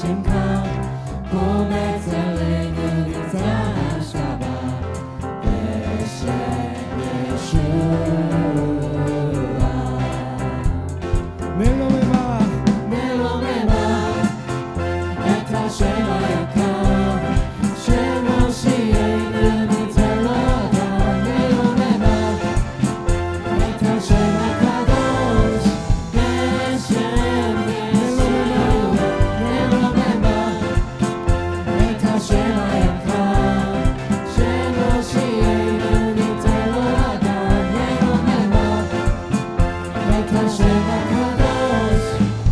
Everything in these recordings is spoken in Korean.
שמחה קומץ עלינו נמצא שבה בשם ישוע. נרוממה נרוממה את השם היקר שמושיענו ניתן לו אדם. נרוממה את השם הקדוש בשם ישוע. נרוממה את השם היקר שמושיענו ניתן לו אדם. נרוממה את השם הקדוש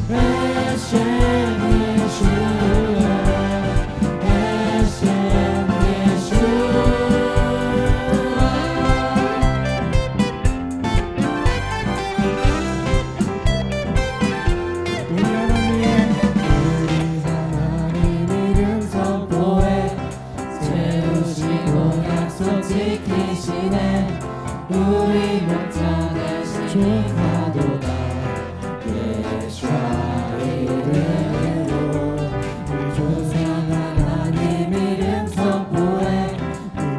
בשם ישוע. בשם ישוע. 우리 하나님 우리 하나님 이름 선포해 세우시고 약속 지키시네. 우리 목자 대신 기도다 예수와 이름으로. 우리 조상 하나님 이름 선포해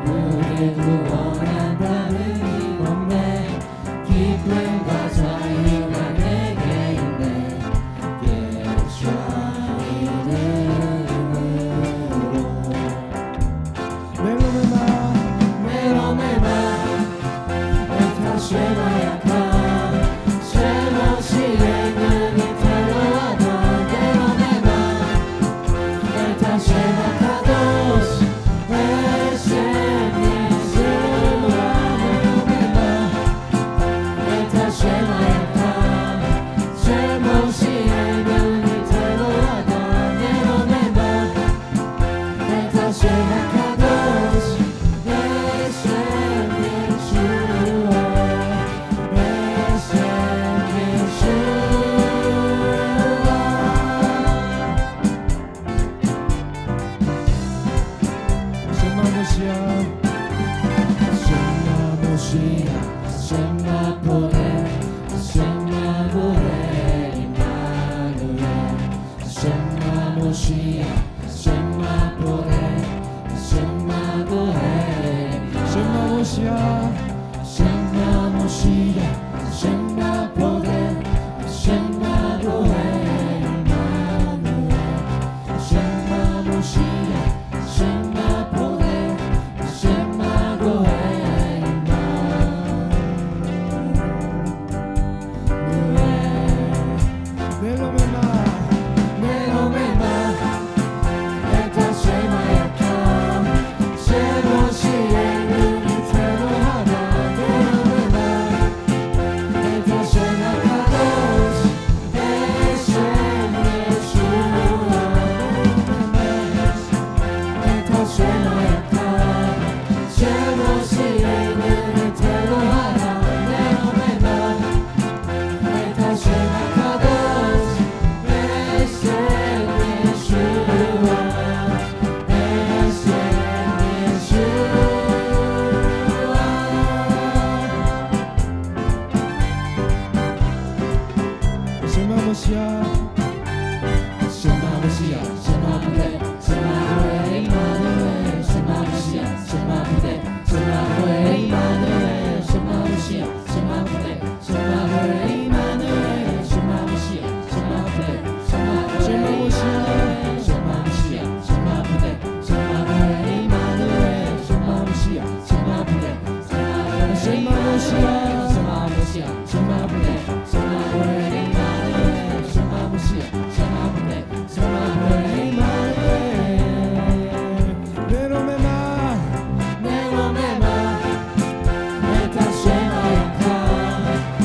우리를 구원한다는 힘없네. 기쁨과 자유가 내게 있네. 예수와 이름으로. 내로메마 메로메마 에타 쉐마야카 쉐모시에는 이탈로하다. 메로메마 에타 쉐마카도시 베셈 예수와. 메로메마 에타 쉐마야카 쉐모시에는 이탈로하다. 메로메마 에타 쉐마카도시 베셈 예수와. 베셈 예수와. 셴마모시아 셴마모시아 셴마포레 셴마포레 임마누엘. 셴마모시아 셴마포레 셴마포레 셴마모시아 셴마모시아 셴마포레 셴마포레 임마누엘. 셴마모시아 셴마포레 셴마포레 임마누엘. 내로메마 메로메마 에타 쉐마야카 쉐모시에는 이탈로하다. 메로메마 에타 쉐마카도시 베셈 예수와. 에타 쉐마야카 쉐모시에는 이탈로하다. 메로메마 에타 쉐마카도시 베셈 예수와. 베셈 예수와. 셴마모시아 셴마모시아 셴마부데 셴마부에 임마누엘. 셴마모시아 셴마부데 셴마부에 임마누엘. 셴마모시아 셴마부데 셴마부에 임마누엘. 셴마모시아 셴마부데 셴마부에 셴마모시아 셴마부데 셴마부에 임마누엘. 셴마모시아 셴마부데 셴마부에 셴마모시아 셴마모시아 셴마부데 셴마부에 임마누엘. 셴마모시아 셴마부데 셴마부에 임마누엘. 내로메마 네로메마 에타 쉐마야카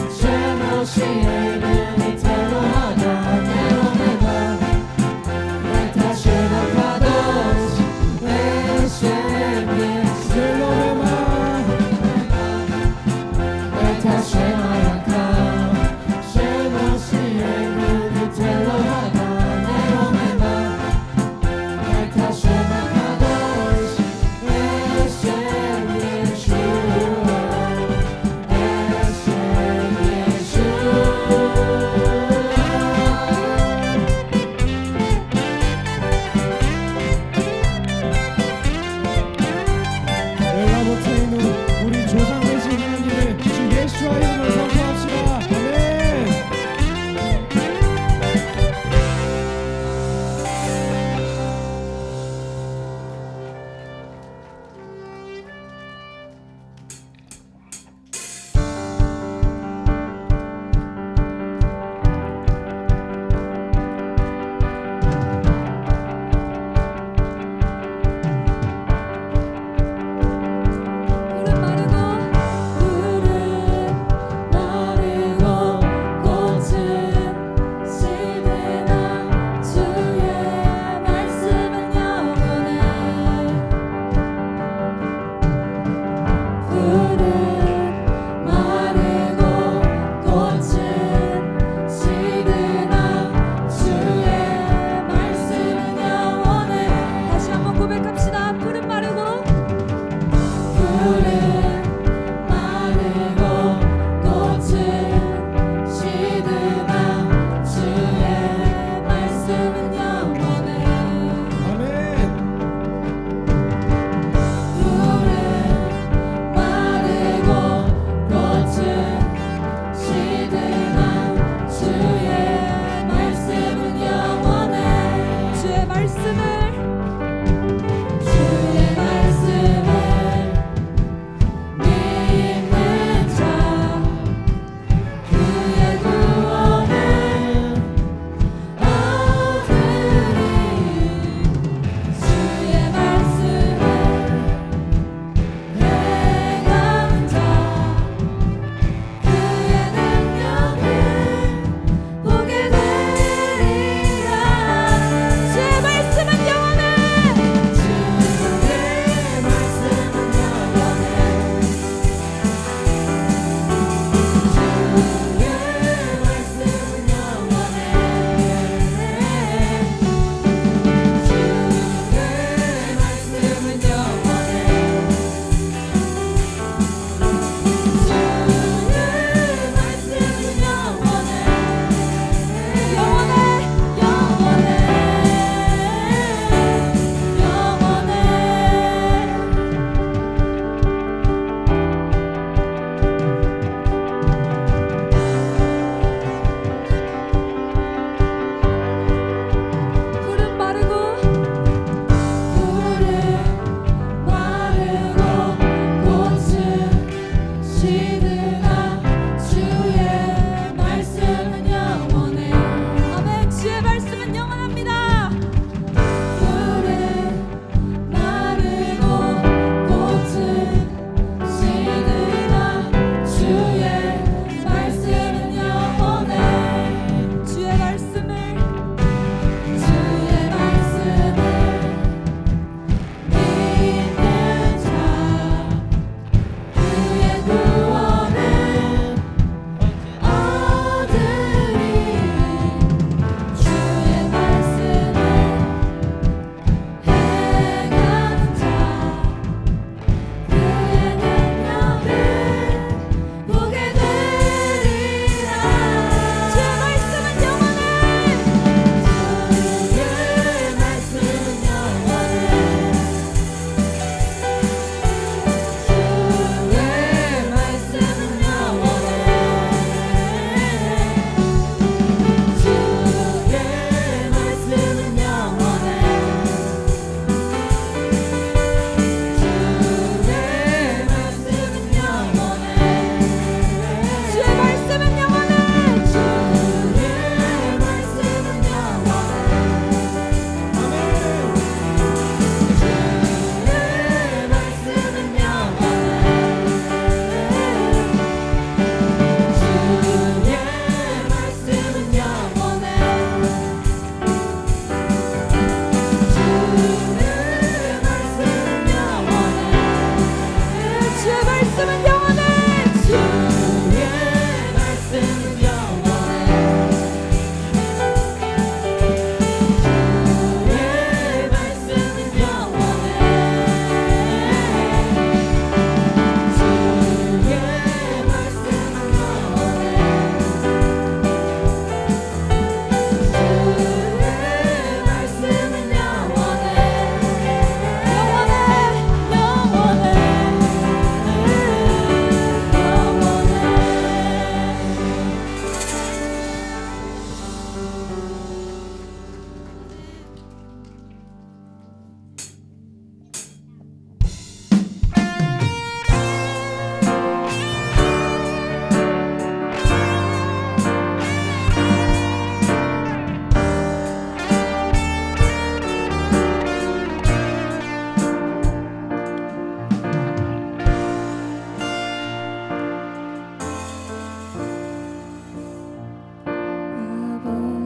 쉐모시에는 이탈로하다. 네로메마 에타 쉐마카도시 베셈 예수. 내로메마 에타 쉐마야카 쉐모시에는 이탈로하다. 네로메마 에타 쉐마카도시 베셈 예수와. 베셈 예수.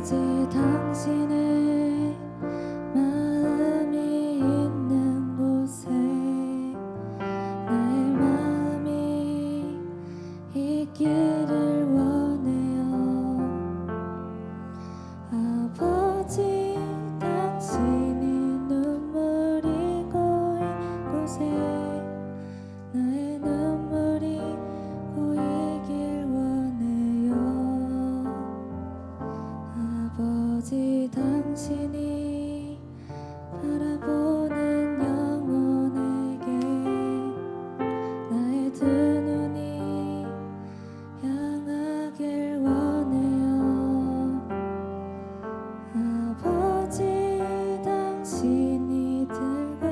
당신의 마음이 있는 곳에 나의 마음이 있기를 원해요. 아버지 당신이 눈물이 고인 곳에 나의 눈물이 고이길 원해요. 아버지 당신이 바라보는 영혼에게 나의 두 눈이 향하길 원해요. 아버지 당신이 들고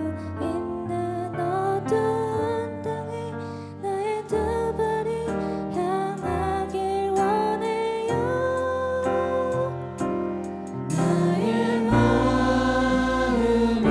있는 어두운 땅에 나의 두 발이 향하길 원해요. 나의 마음이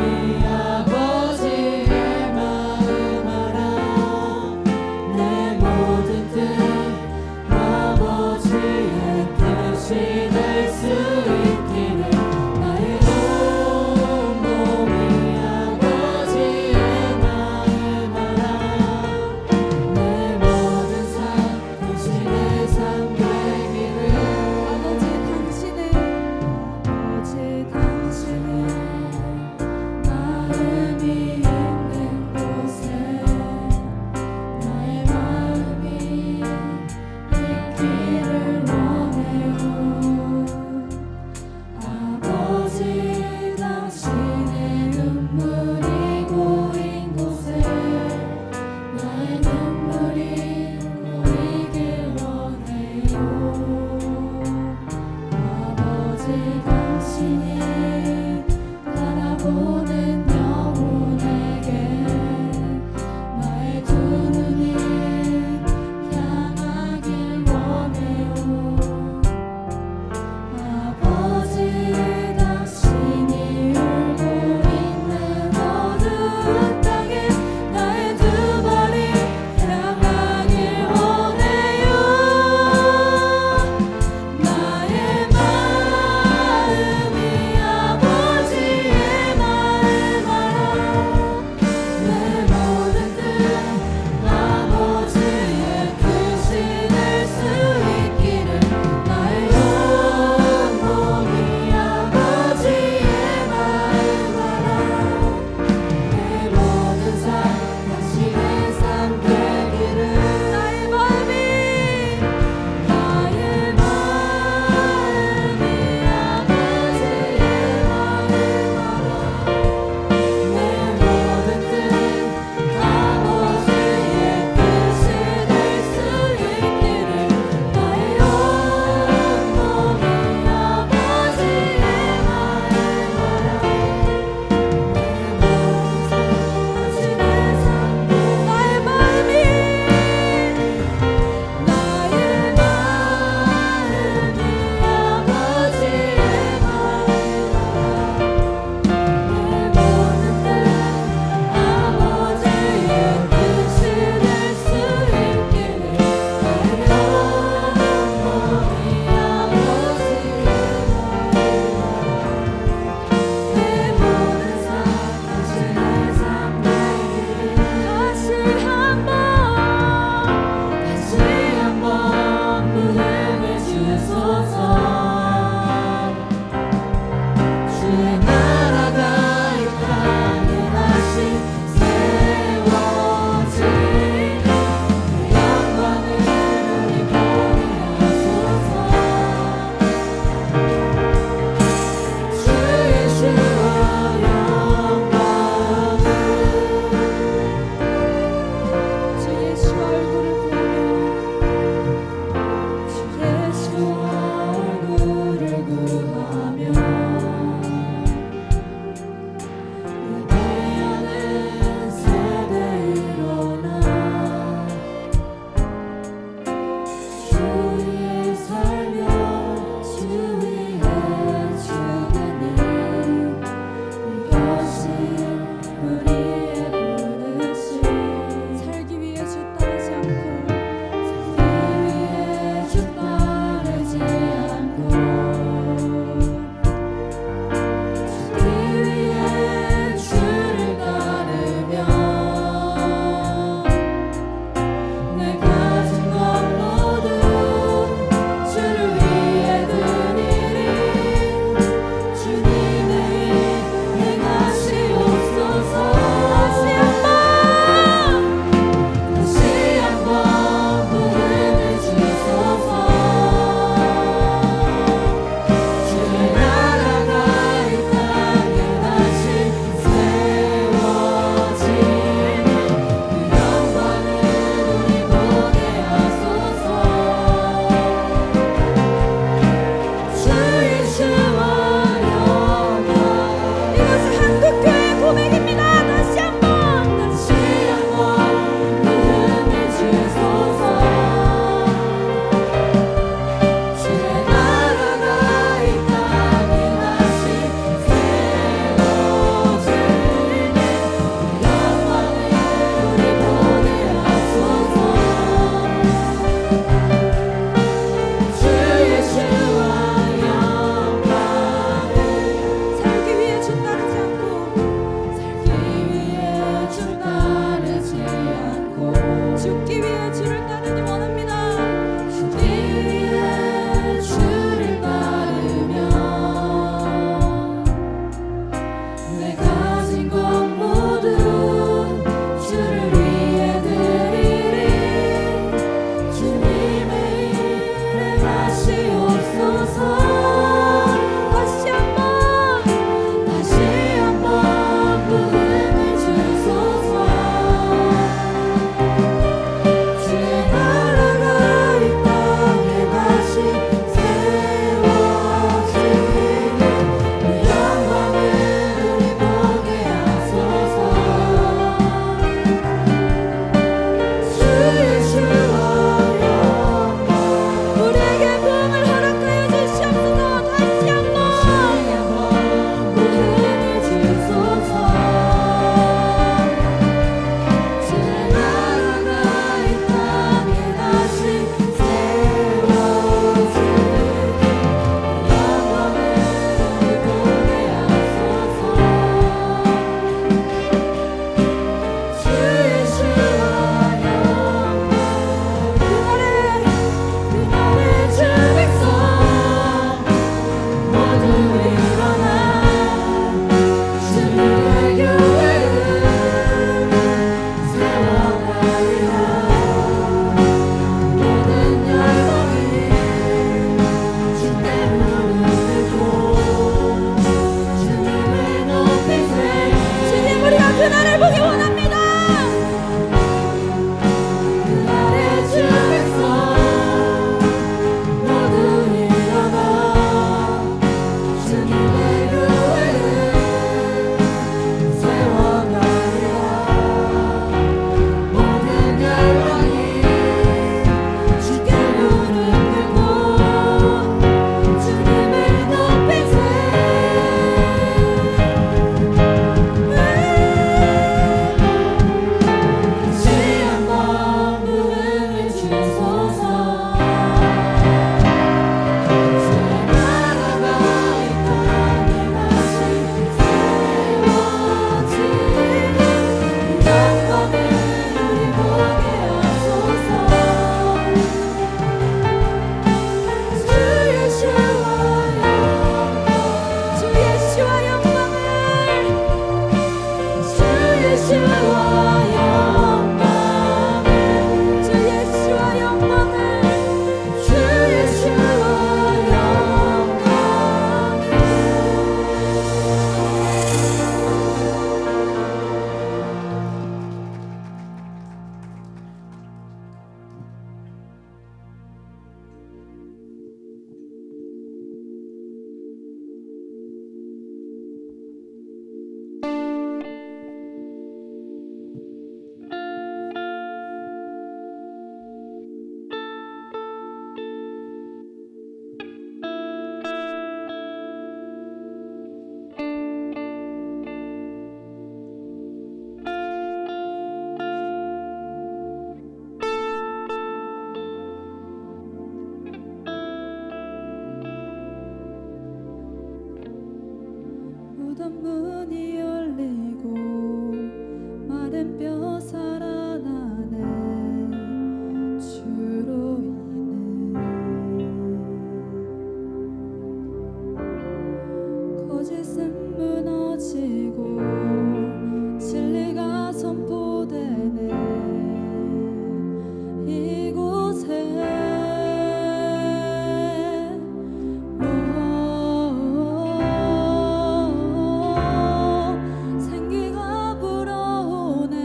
생기가 불어오네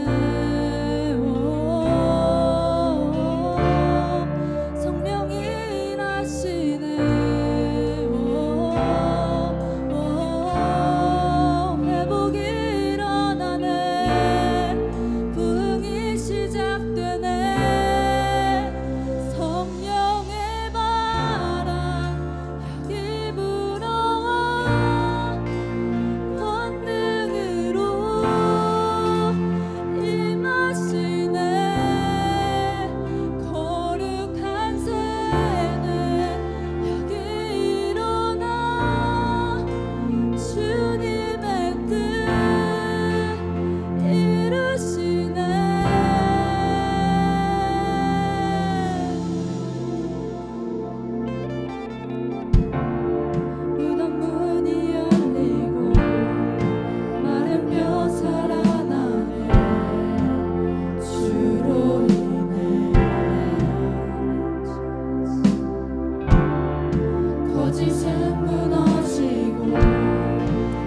거짓은 무너지고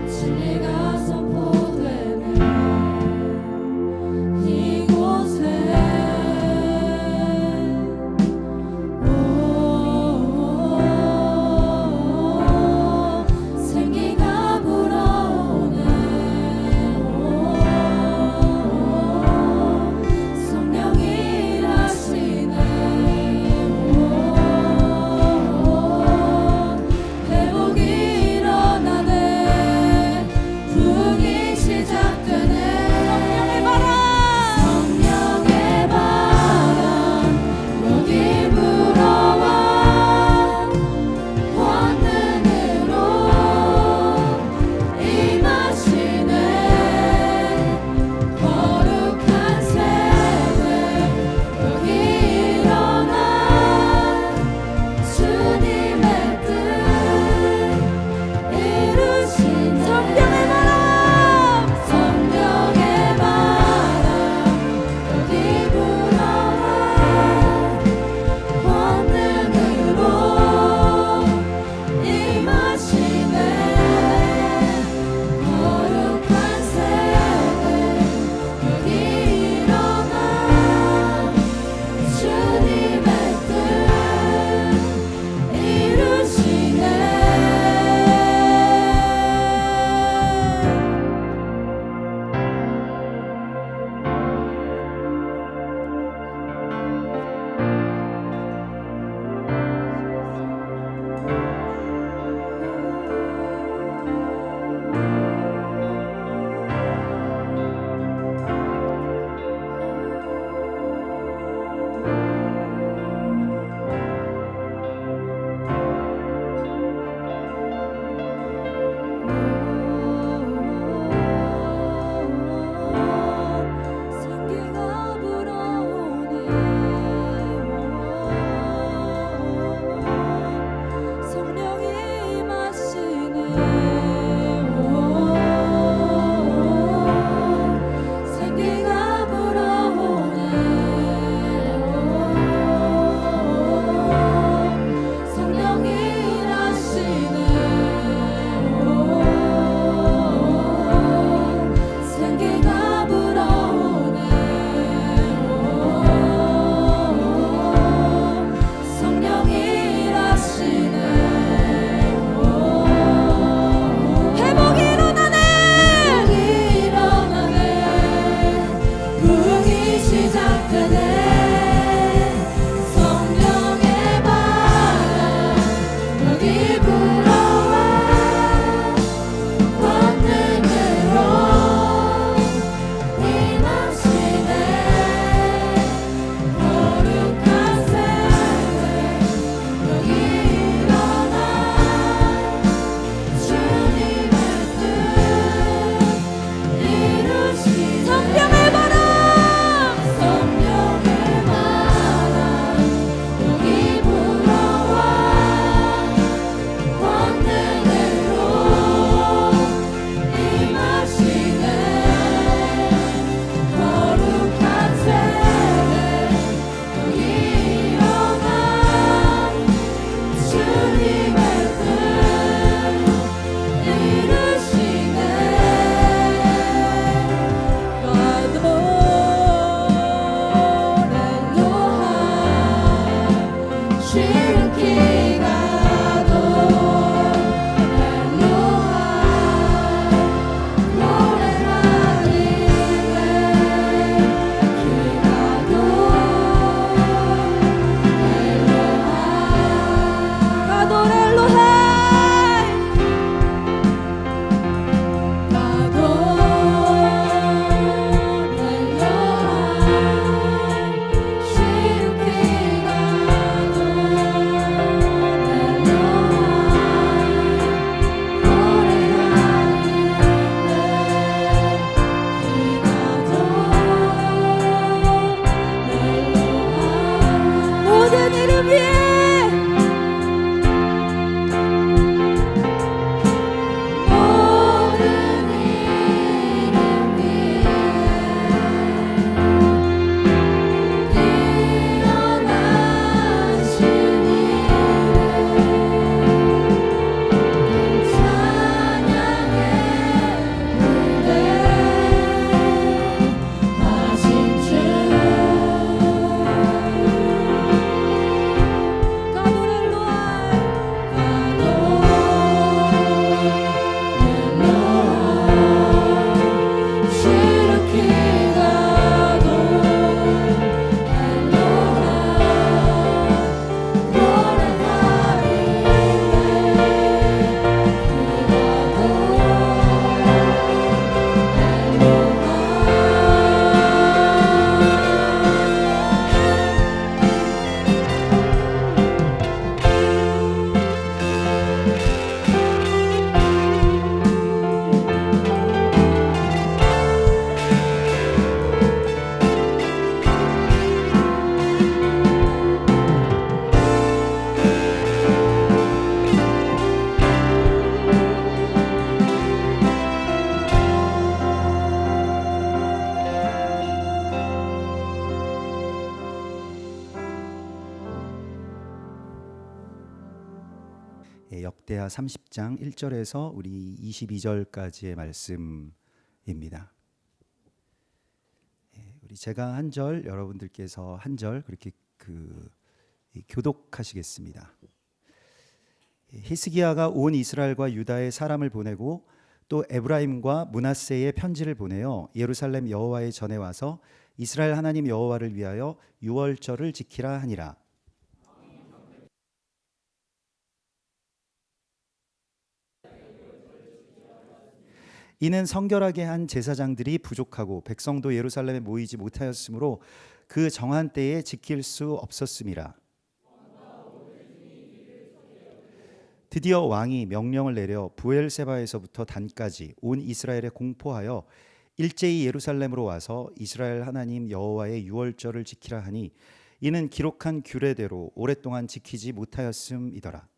진리가 선포되네 이곳에 생기가 불어오네 성령이 일하시네 회복이 마가다하 30장 1절에서 우리 22절까지의 말씀입니다. 우리 제가 한 절, 여러분들께서 한 절 그렇게 교독하시겠습니다. 히스기야가 온 이스라엘과 유다에 사람을 보내고 또 에브라임과 므낫세에 편지를 보내어 예루살렘 여호와의 전에 와서 이스라엘 하나님 여호와를 위하여 유월절을 지키라 하니라. 이는 성결하게 한 제사장들이 부족하고 백성도 예루살렘에 모이지 못하였으므로 그 정한 때에 지킬 수 없었음이라. 드디어 왕이 명령을 내려 부엘세바에서부터 단까지 온 이스라엘에 공포하여 일제히 예루살렘으로 와서 이스라엘 하나님 여호와의 유월절을 지키라 하니 이는 기록한 규례대로 오랫동안 지키지 못하였음이더라.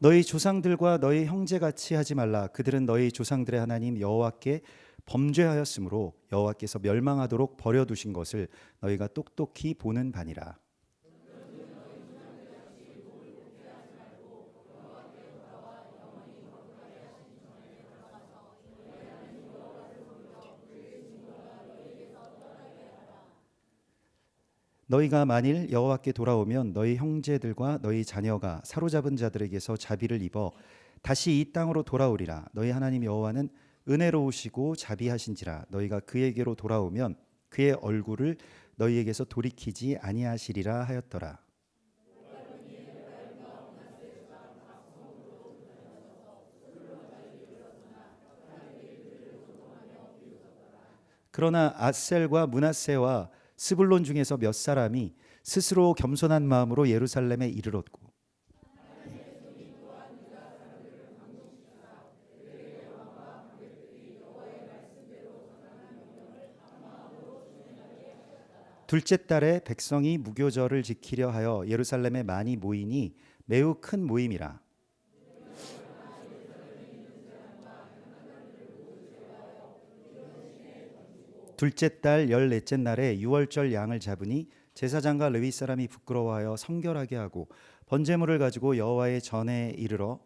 너희 조상들과 너희 형제같이 하지 말라. 그들은 너희 조상들의 하나님 여호와께 범죄하였으므로 여호와께서 멸망하도록 버려두신 것을 너희가 똑똑히 보는 바니라. 너희가 만일 여호와께 돌아오면 너희 형제들과 너희 자녀가 사로잡은 자들에게서 자비를 입어 다시 이 땅으로 돌아오리라. 너희 하나님 여호와는 은혜로우시고 자비하신지라. 너희가 그에게로 돌아오면 그의 얼굴을 너희에게서 돌이키지 아니하시리라 하였더라. 그러나 아셀과 므낫세와 스불론 중에서 몇 사람이 스스로 겸손한 마음으로 예루살렘에 이르렀고 둘째 달에 백성이 무교절을 지키려 하여 예루살렘에 많이 모이니 매우 큰 모임이라. 둘째 달 14째 날에 유월절 양을 잡으니 제사장과 레위 사람이 부끄러워하여 성결하게 하고 번제물을 가지고 여호와의 전에 이르러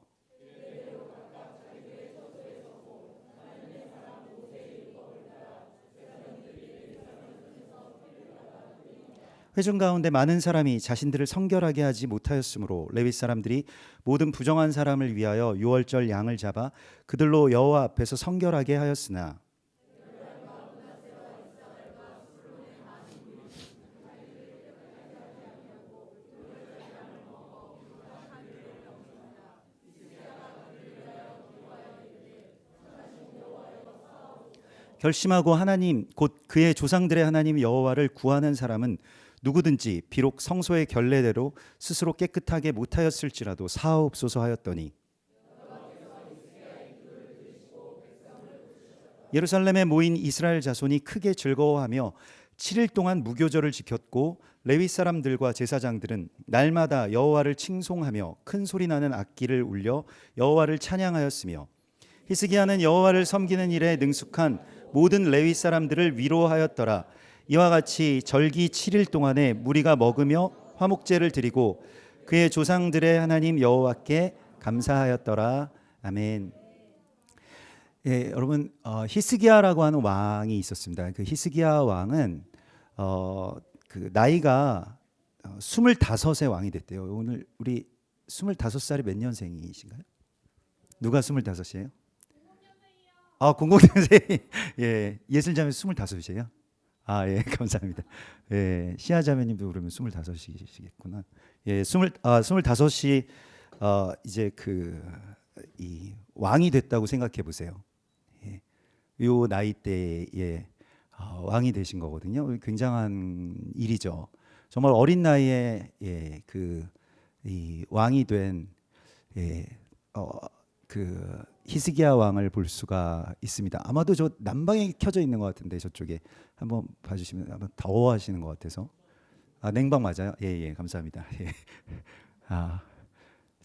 회중 가운데 많은 사람이 자신들을 성결하게 하지 못하였으므로 레위 사람들이 모든 부정한 사람을 위하여 유월절 양을 잡아 그들로 여호와 앞에서 성결하게 하였으나 결심하고 하나님 곧 그의 조상들의 하나님 여호와를 구하는 사람은 누구든지 비록 성소의 결례대로 스스로 깨끗하게 못하였을지라도 사하옵소서 하였더니 예루살렘에 모인 이스라엘 자손이 크게 즐거워하며 7일 동안 무교절을 지켰고 레위 사람들과 제사장들은 날마다 여호와를 칭송하며 큰 소리 나는 악기를 울려 여호와를 찬양하였으며 히스기야는 여호와를 섬기는 일에 능숙한 모든 레위 사람들을 위로하였더라. 이와 같이 절기 7일 동안에 무리가 먹으며 화목제를 드리고 그의 조상들의 하나님 여호와께 감사하였더라. 아멘. 예, 여러분 히스기야라고 하는 왕이 있었습니다. 그 히스기야 왕은 그 나이가 25의 왕이 됐대요. 오늘 우리 25살이 몇 년생이신가요? 누가 25이에요? 아, 00년생. 예, 예슬자매 25이세요? 아, 예, 감사합니다. 예, 시아자매님도 그러면 25이시겠구나. 예, 25이 이제 이 왕이 됐다고 생각해 보세요. 예, 요 나이 때에 왕이 되신 거거든요. 굉장한 일이죠. 정말 어린 나이에 이 왕이 된 그 히스기야 왕을 볼 수가 있습니다. 아마도 저 난방이 켜져 있는 것 같은데 저쪽에 한번 봐주시면 아마 더워하시는 것 같아서. 아, 냉방 맞아요? 예, 감사합니다. 예. 아,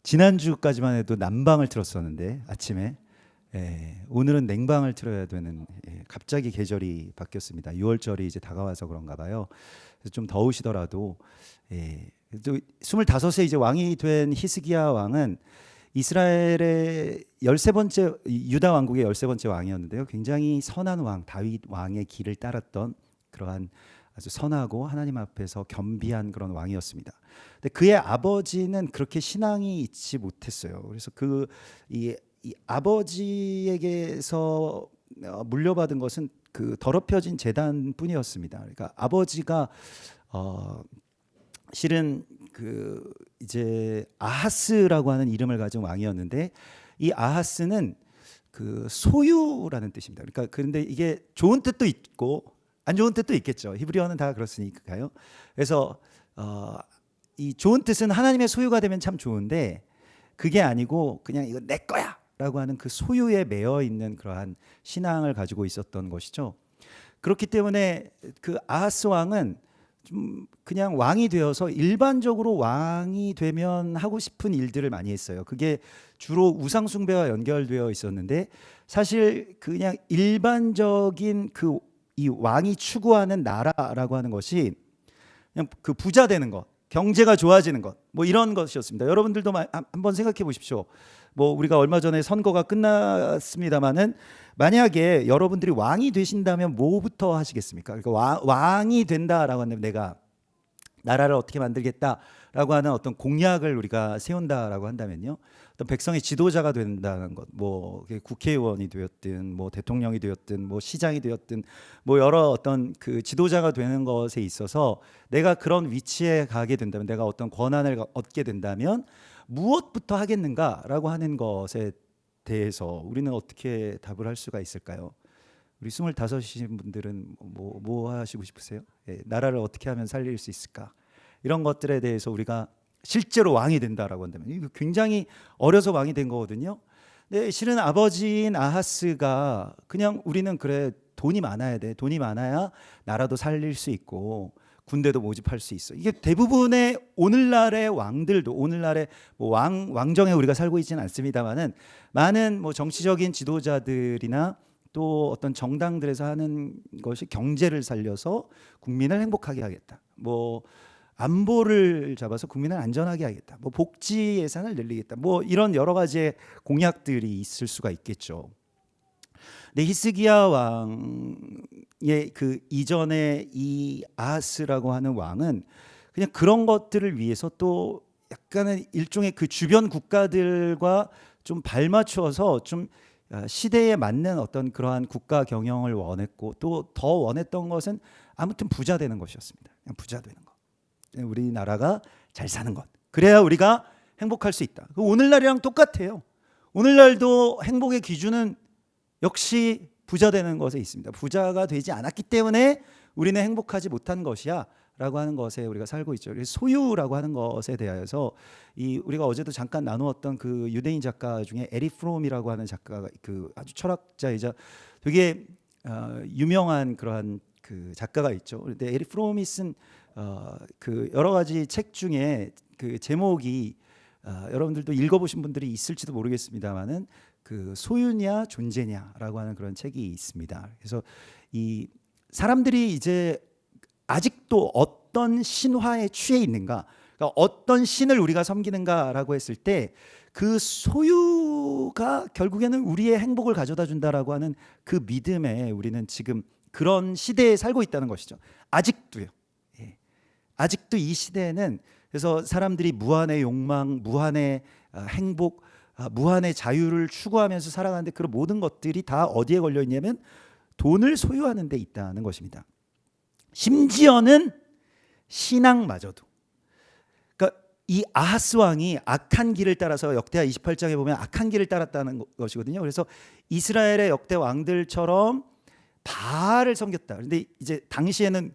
지난주까지만 해도 난방을 틀었었는데 아침에, 오늘은 냉방을 틀어야 되는, 갑자기 계절이 바뀌었습니다. 6월절이 이제 다가와서 그런가 봐요. 그래서 좀 더우시더라도, 또 25세 이제 왕이 된 히스기야 왕은 이스라엘의 13번째, 유다 왕국의 13번째 왕이었는데요. 굉장히 선한 왕, 다윗 왕의 길을 따랐던 그러한 아주 선하고 하나님 앞에서 겸비한 그런 왕이었습니다. 근데 그의 아버지는 그렇게 신앙이 있지 못했어요. 그래서 이 아버지에게서 물려받은 것은 그 더럽혀진 제단뿐이었습니다. 그러니까 아버지가 실은 그 이제 아하스라고 하는 이름을 가진 왕이었는데, 이 아하스는 그 소유라는 뜻입니다. 그러니까 그런데 이게 좋은 뜻도 있고 안 좋은 뜻도 있겠죠. 히브리어는 다 그렇으니까요. 그래서 이 좋은 뜻은 하나님의 소유가 되면 참 좋은데, 그게 아니고 그냥 이거 내 거야라고 하는 그 소유에 매여 있는 그러한 신앙을 가지고 있었던 것이죠. 그렇기 때문에 그 아하스 왕은 좀 그냥 왕이 되어서 일반적으로 왕이 되면 하고 싶은 일들을 많이 했어요. 그게 주로 우상 숭배와 연결되어 있었는데, 사실 그냥 일반적인 이 왕이 추구하는 나라라고 하는 것이 그냥 그 부자 되는 것, 경제가 좋아지는 것, 뭐 이런 것이었습니다. 여러분들도 한번 생각해 보십시오. 뭐 우리가 얼마 전에 선거가 끝났습니다마는, 만약에 여러분들이 왕이 되신다면 뭐부터 하시겠습니까? 그러니까 왕이 된다라고 하면 내가 나라를 어떻게 만들겠다라고 하는 어떤 공약을 우리가 세운다라고 한다면요, 어떤 백성의 지도자가 된다는 것, 뭐 국회의원이 되었든 뭐 대통령이 되었든 뭐 시장이 되었든 뭐 여러 어떤 그 지도자가 되는 것에 있어서 내가 그런 위치에 가게 된다면, 내가 어떤 권한을 얻게 된다면 무엇부터 하겠는가라고 하는 것에 대해서 우리는 어떻게 답을 할 수가 있을까요? 우리 25이신 분들은 뭐 하시고 싶으세요? 나라를 어떻게 하면 살릴 수 있을까? 이런 것들에 대해서 우리가 실제로 왕이 된다라고 한다면, 이거 굉장히 어려서 왕이 된 거거든요. 근데 실은 아버지인 아하스가 그냥 우리는 그래, 돈이 많아야 돼, 돈이 많아야 나라도 살릴 수 있고 군대도 모집할 수 있어. 이게 대부분의 오늘날의 왕들도, 오늘날의 뭐 왕정에 우리가 살고 있지는 않습니다만은, 많은 뭐 정치적인 지도자들이나 또 어떤 정당들에서 하는 것이 경제를 살려서 국민을 행복하게 하겠다, 뭐 안보를 잡아서 국민을 안전하게 하겠다, 뭐 복지 예산을 늘리겠다, 뭐 이런 여러 가지의 공약들이 있을 수가 있겠죠. 근데 히스기야 왕의 그 이전에 이 아하스라고 하는 왕은 그냥 그런 것들을 위해서 또 약간은 일종의 그 주변 국가들과 좀 발맞춰서 좀 시대에 맞는 어떤 그러한 국가 경영을 원했고, 또 더 원했던 것은 아무튼 부자 되는 것이었습니다. 그냥 부자 되는 것, 우리나라가 잘 사는 것, 그래야 우리가 행복할 수 있다. 오늘날이랑 똑같아요. 오늘날도 행복의 기준은 역시 부자 되는 것에 있습니다. 부자가 되지 않았기 때문에 우리는 행복하지 못한 것이야 라고 하는 것에 우리가 살고 있죠. 소유라고 하는 것에 대해서 우리가 어제도 잠깐 나누었던 그 유대인 작가 중에 에릭 프롬이라고 하는 작가가, 그 아주 철학자이자 되게 유명한 그러한 그 작가가 있죠. 근데 에릭 프롬이 쓴 그 여러 가지 책 중에 그 제목이 여러분들도 읽어보신 분들이 있을지도 모르겠습니다만은, 그 소유냐 존재냐라고 하는 그런 책이 있습니다. 그래서 이 사람들이 이제 아직도 어떤 신화에 취해 있는가, 그러니까 어떤 신을 우리가 섬기는가라고 했을 때, 그 소유가 결국에는 우리의 행복을 가져다 준다라고 하는 그 믿음에 우리는 지금 그런 시대에 살고 있다는 것이죠. 아직도요. 아직도 이 시대에는, 그래서 사람들이 무한의 욕망, 무한의 행복, 무한의 자유를 추구하면서 살아가는데, 그런 모든 것들이 다 어디에 걸려 있냐면 돈을 소유하는 데 있다는 것입니다. 심지어는 신앙마저도. 그러니까 이 아하스 왕이 악한 길을 따라서, 역대하 28장에 보면 악한 길을 따랐다는 것이거든요. 그래서 이스라엘의 역대 왕들처럼 바알을 섬겼다. 그런데 이제 당시에는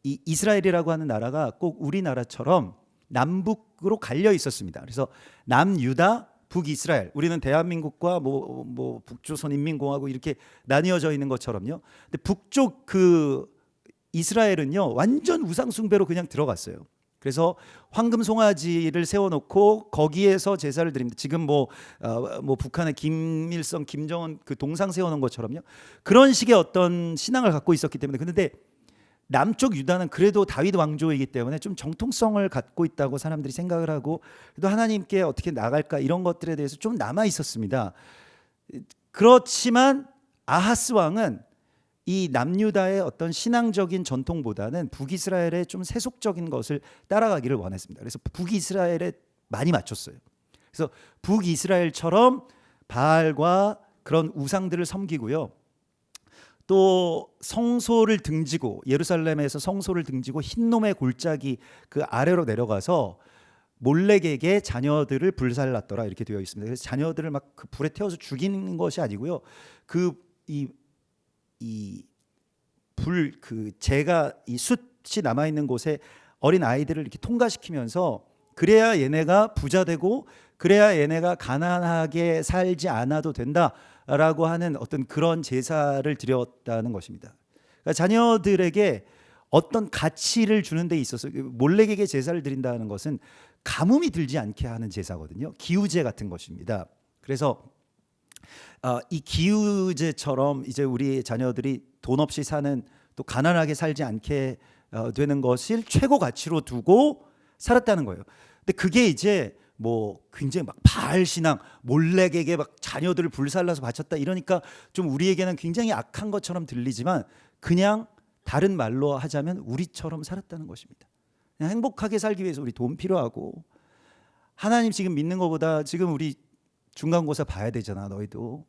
이 이스라엘이라고 하는 나라가 꼭 우리나라처럼 남북으로 갈려 있었습니다. 그래서 남유다, 북이스라엘. 우리는 대한민국과 뭐 북조선 인민공화국 이렇게 나뉘어져 있는 것처럼요. 근데 북쪽 그 이스라엘은요 완전 우상 숭배로 그냥 들어갔어요. 그래서 황금 송아지를 세워놓고 거기에서 제사를 드립니다. 지금 뭐 북한의 김일성, 김정은 그 동상 세워놓은 것처럼요. 그런 식의 어떤 신앙을 갖고 있었기 때문에. 그런데 남쪽 유다는 그래도 다윗 왕조이기 때문에 좀 정통성을 갖고 있다고 사람들이 생각을 하고 그래도 하나님께 어떻게 나갈까 이런 것들에 대해서 좀 남아 있었습니다. 그렇지만 아하스 왕은 이 남유다의 어떤 신앙적인 전통보다는 북이스라엘의 좀 세속적인 것을 따라가기를 원했습니다. 그래서 북이스라엘에 많이 맞췄어요. 그래서 북이스라엘처럼 바알과 그런 우상들을 섬기고요. 또 성소를 등지고 예루살렘에서 성소를 등지고 흰놈의 골짜기 그 아래로 내려가서 몰렉에게 자녀들을 불살랐더라 이렇게 되어 있습니다. 그래서 자녀들을 막 그 불에 태워서 죽이는 것이 아니고요. 그 재가 이 숯이 남아 있는 곳에 어린 아이들을 이렇게 통과시키면서 그래야 얘네가 부자 되고 그래야 얘네가 가난하게 살지 않아도 된다라고 하는 어떤 그런 제사를 드렸다는 것입니다. 그러니까 자녀들에게 어떤 가치를 주는 데 있어서 몰렉에게 제사를 드린다는 것은 가뭄이 들지 않게 하는 제사거든요. 기우제 같은 것입니다. 그래서 이 기우제처럼 이제 우리 자녀들이 돈 없이 사는 또 가난하게 살지 않게 되는 것을 최고 가치로 두고 살았다는 거예요. 근데 그게 이제 뭐 굉장히 막 바알 신앙, 몰렉에게 막 자녀들을 불살라서 바쳤다 이러니까 좀 우리에게는 굉장히 악한 것처럼 들리지만 그냥 다른 말로 하자면 우리처럼 살았다는 것입니다. 그냥 행복하게 살기 위해서 우리 돈 필요하고 하나님 지금 믿는 것보다 지금 우리 중간고사 봐야 되잖아. 너희도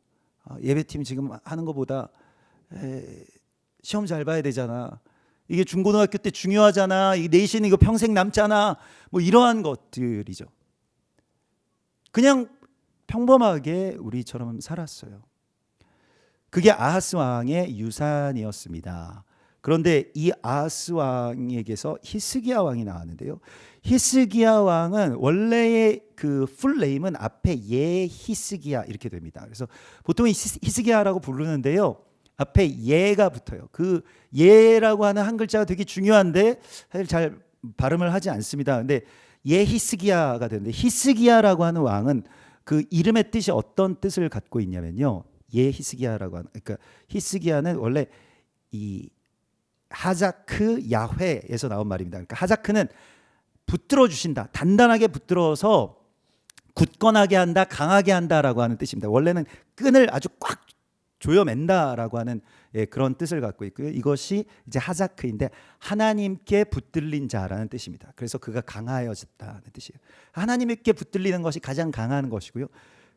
예배팀 지금 하는 것보다 시험 잘 봐야 되잖아. 이게 중고등학교 때 중요하잖아. 이 내신 이거 평생 남잖아. 뭐 이러한 것들이죠. 그냥 평범하게 우리처럼 살았어요. 그게 아하스 왕의 유산이었습니다. 그런데 이 아하스 왕에게서 히스기야 왕이 나왔는데요. 히스기야 왕은 원래의 그 풀네임은 앞에 히스기야 이렇게 됩니다. 그래서 보통 히스기야라고 부르는데요. 앞에 예가 붙어요. 그 예라고 하는 한 글자가 되게 중요한데 사실 잘 발음을 하지 않습니다. 근데 히스기야가 되는데 히스기야라고 하는 왕은 그 이름의 뜻이 어떤 뜻을 갖고 있냐면요. 히스기야라고 하는 그러니까 히스기야는 원래 이 하자크 야훼에서 나온 말입니다. 그러니까 하자크는 붙들어 주신다. 단단하게 붙들어서 굳건하게 한다, 강하게 한다라고 하는 뜻입니다. 원래는 끈을 아주 꽉 조여맨다라고 하는 그런 뜻을 갖고 있고요. 이것이 이제 하자크인데 하나님께 붙들린 자라는 뜻입니다. 그래서 그가 강하여졌다는 뜻이에요. 하나님께 붙들리는 것이 가장 강한 것이고요.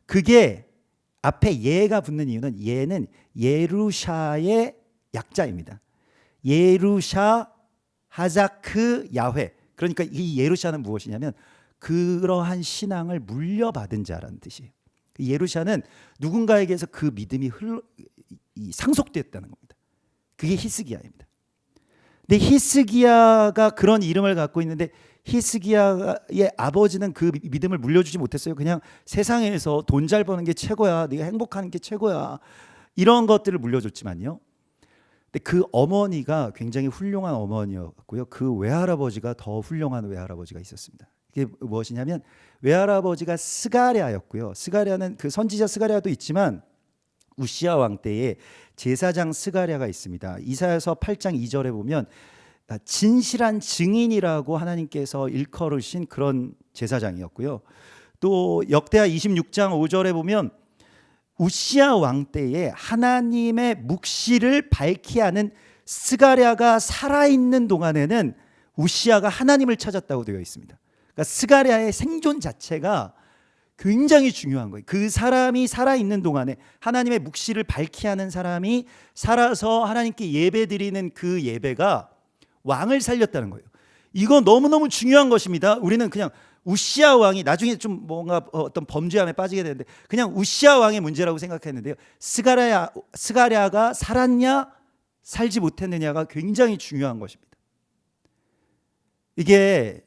그게 앞에 예가 붙는 이유는 예는 예루샤의 약자입니다. 예루샤 하자크 야훼. 그러니까 이 예루샤는 무엇이냐면 그러한 신앙을 물려받은 자라는 뜻이에요. 예루샤는 누군가에게서 그 믿음이 상속됐다는 겁니다. 그게 히스기야입니다. 근데 히스기야가 그런 이름을 갖고 있는데 히스기야의 아버지는 그 믿음을 물려주지 못했어요. 그냥 세상에서 돈 잘 버는 게 최고야, 네가 행복하는 게 최고야, 이런 것들을 물려줬지만요. 근데 그 어머니가 굉장히 훌륭한 어머니였고요. 그 외할아버지가 더 훌륭한 외할아버지가 있었습니다. 이게 무엇이냐면 외할아버지가 스가랴였고요. 스가랴는 그 선지자 스가랴도 있지만 우시야 왕 때에 제사장 스가랴가 있습니다. 이사야서 8장 2절에 보면 진실한 증인이라고 하나님께서 일컬으신 그런 제사장이었고요. 또 역대하 26장 5절에 보면 우시야 왕 때에 하나님의 묵시를 밝히 하는 스가랴가 살아있는 동안에는 우시야가 하나님을 찾았다고 되어 있습니다. 그러니까 스가랴의 생존 자체가 굉장히 중요한 거예요. 그 사람이 살아있는 동안에 하나님의 묵시를 밝히 하는 사람이 살아서 하나님께 예배드리는 그 예배가 왕을 살렸다는 거예요. 이거 너무너무 중요한 것입니다. 우리는 그냥 우시야 왕이 나중에 좀 뭔가 어떤 범죄함에 빠지게 되는데 그냥 우시야 왕의 문제라고 생각했는데요. 스가랴가 살았냐 살지 못했느냐가 굉장히 중요한 것입니다. 이게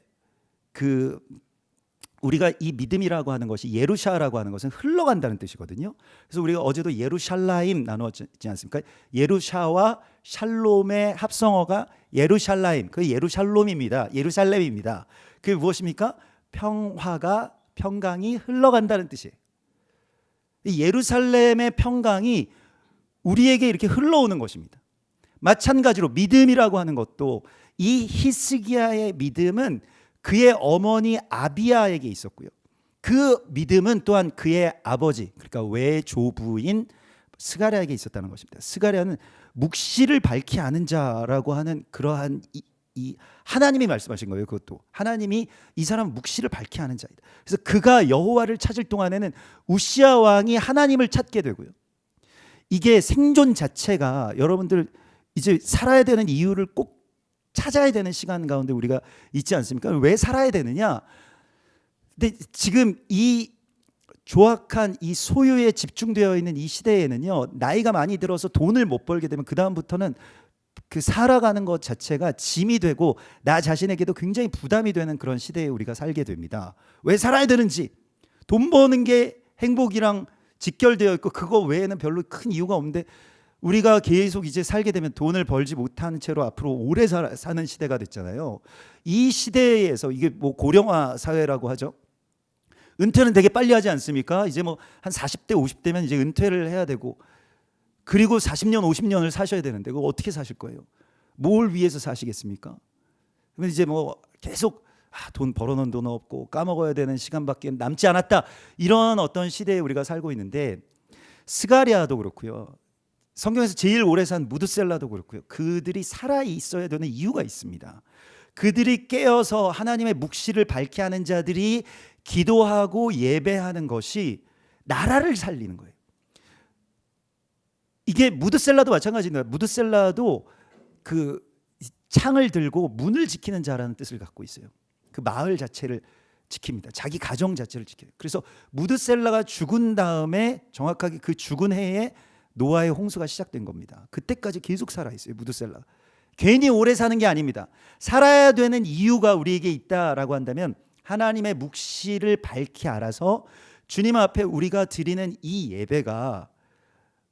우리가 이 믿음이라고 하는 것이 예루샤라고 하는 것은 흘러간다는 뜻이거든요. 그래서 우리가 어제도 예루샬라임 나누었지 않습니까? 예루샤와 샬롬의 합성어가 예루샬라임, 그 예루샬롬입니다. 예루살렘입니다. 그게 무엇입니까? 평강이 흘러간다는 뜻이에요. 이 예루살렘의 평강이 우리에게 이렇게 흘러오는 것입니다. 마찬가지로 믿음이라고 하는 것도 이 히스기야의 믿음은 그의 어머니 아비야에게 있었고요. 그 믿음은 또한 그의 아버지, 그러니까 외조부인 스가랴에게 있었다는 것입니다. 스가랴는 묵시를 밝히 아는 자라고 하는 그러한 이 하나님이 말씀하신 거예요. 그것도 하나님이 이 사람은 묵시를 밝히 아는 자이다. 그래서 그가 여호와를 찾을 동안에는 우시야 왕이 하나님을 찾게 되고요. 이게 생존 자체가 여러분들 이제 살아야 되는 이유를 꼭 찾아야 되는 시간 가운데 우리가 있지 않습니까? 왜 살아야 되느냐? 근데 지금 이 조악한 이 소유에 집중되어 있는 이 시대에는요, 나이가 많이 들어서 돈을 못 벌게 되면 그 다음부터는 그 살아가는 것 자체가 짐이 되고 나 자신에게도 굉장히 부담이 되는 그런 시대에 우리가 살게 됩니다. 왜 살아야 되는지, 돈 버는 게 행복이랑 직결되어 있고 그거 외에는 별로 큰 이유가 없는데 우리가 계속 이제 살게 되면 돈을 벌지 못하는 채로 앞으로 오래 사는 시대가 됐잖아요. 이 시대에서 이게 뭐 고령화 사회라고 하죠. 은퇴는 되게 빨리 하지 않습니까? 이제 뭐 한 40대 50대면 이제 은퇴를 해야 되고, 그리고 40년 50년을 사셔야 되는데 그거 어떻게 사실 거예요? 뭘 위해서 사시겠습니까? 그러면 이제 뭐 계속 돈 벌어놓은 돈 없고 까먹어야 되는 시간밖에 남지 않았다, 이런 어떤 시대에 우리가 살고 있는데, 스가랴도 그렇고요, 성경에서 제일 오래 산 무드셀라도 그렇고요, 그들이 살아 있어야 되는 이유가 있습니다. 그들이 깨어서 하나님의 묵시를 밝게 하는 자들이 기도하고 예배하는 것이 나라를 살리는 거예요. 이게 무드셀라도 마찬가지입니다. 무드셀라도 그 창을 들고 문을 지키는 자라는 뜻을 갖고 있어요. 그 마을 자체를 지킵니다. 자기 가정 자체를 지켜요. 그래서 무드셀라가 죽은 다음에 정확하게 그 죽은 해에 노아의 홍수가 시작된 겁니다. 그때까지 계속 살아있어요. 무드셀라가. 괜히 오래 사는 게 아닙니다. 살아야 되는 이유가 우리에게 있다라고 한다면 하나님의 묵시를 밝히 알아서 주님 앞에 우리가 드리는 이 예배가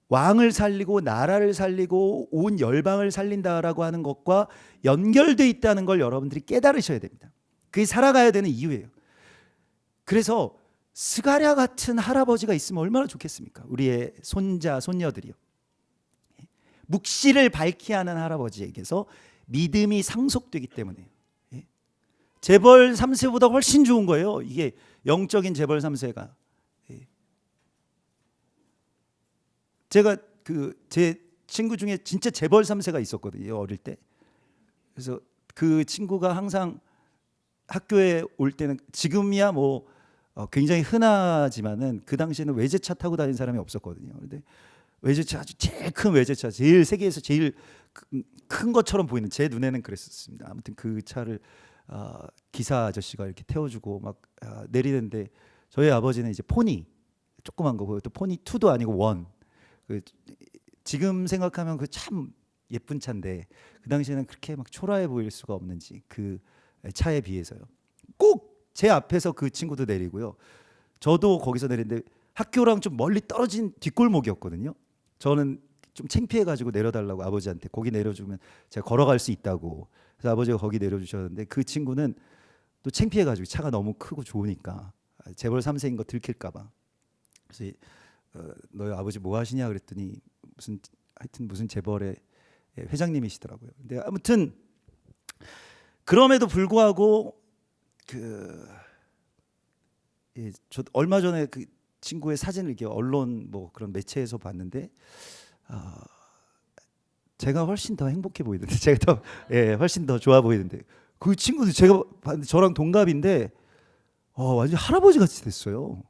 왕을 살리고 나라를 살리고 온 열방을 살린다라고 하는 것과 연결되어 있다는 걸 여러분들이 깨달으셔야 됩니다. 그게 살아가야 되는 이유예요. 그래서 스가랴 같은 할아버지가 있으면 얼마나 좋겠습니까? 우리의 손자 손녀들이요. 묵시를 밝히 하는 할아버지에게서 믿음이 상속되기 때문에 재벌 3세보다 훨씬 좋은 거예요. 이게 영적인 재벌 3세가. 제가 제 친구 중에 진짜 재벌 3세가 있었거든요, 어릴 때. 그래서 그 친구가 항상 학교에 올 때는, 지금이야 뭐 굉장히 흔하지만은 그 당시에는 외제차 타고 다니는 사람이 없었거든요. 근데 외제차, 아주 제일 큰 외제차, 제일 세계에서 제일 큰 것처럼 보이는, 제 눈에는 그랬었습니다. 아무튼 그 차를 기사 아저씨가 이렇게 태워주고 막 내리는데, 저희 아버지는 이제 포니, 조그만 거, 또 포니 2도 아니고 1. 지금 생각하면 그 참 예쁜 차인데 그 당시에는 그렇게 막 초라해 보일 수가 없는지 그 차에 비해서요. 꼭 제 앞에서 그 친구도 내리고요, 저도 거기서 내리는데 학교랑 좀 멀리 떨어진 뒷골목이었거든요. 저는 좀 창피해가지고 내려달라고 아버지한테, 거기 내려주면 제가 걸어갈 수 있다고. 그래서 아버지가 거기 내려주셨는데 그 친구는 또 창피해가지고, 차가 너무 크고 좋으니까 재벌 3세인 거 들킬까봐. 그래서 너희 아버지 뭐 하시냐 그랬더니 하여튼 무슨 재벌의 회장님이시더라고요. 근데 아무튼 그럼에도 불구하고 저 얼마 전에 그 친구의 사진을 이렇게 언론 뭐 그런 매체에서 봤는데 제가 훨씬 더 행복해 보이던데, 제가 더 훨씬 더 좋아 보이는데, 그 친구도 제가 봤는데 저랑 동갑인데 완전 할아버지 같이 됐어요.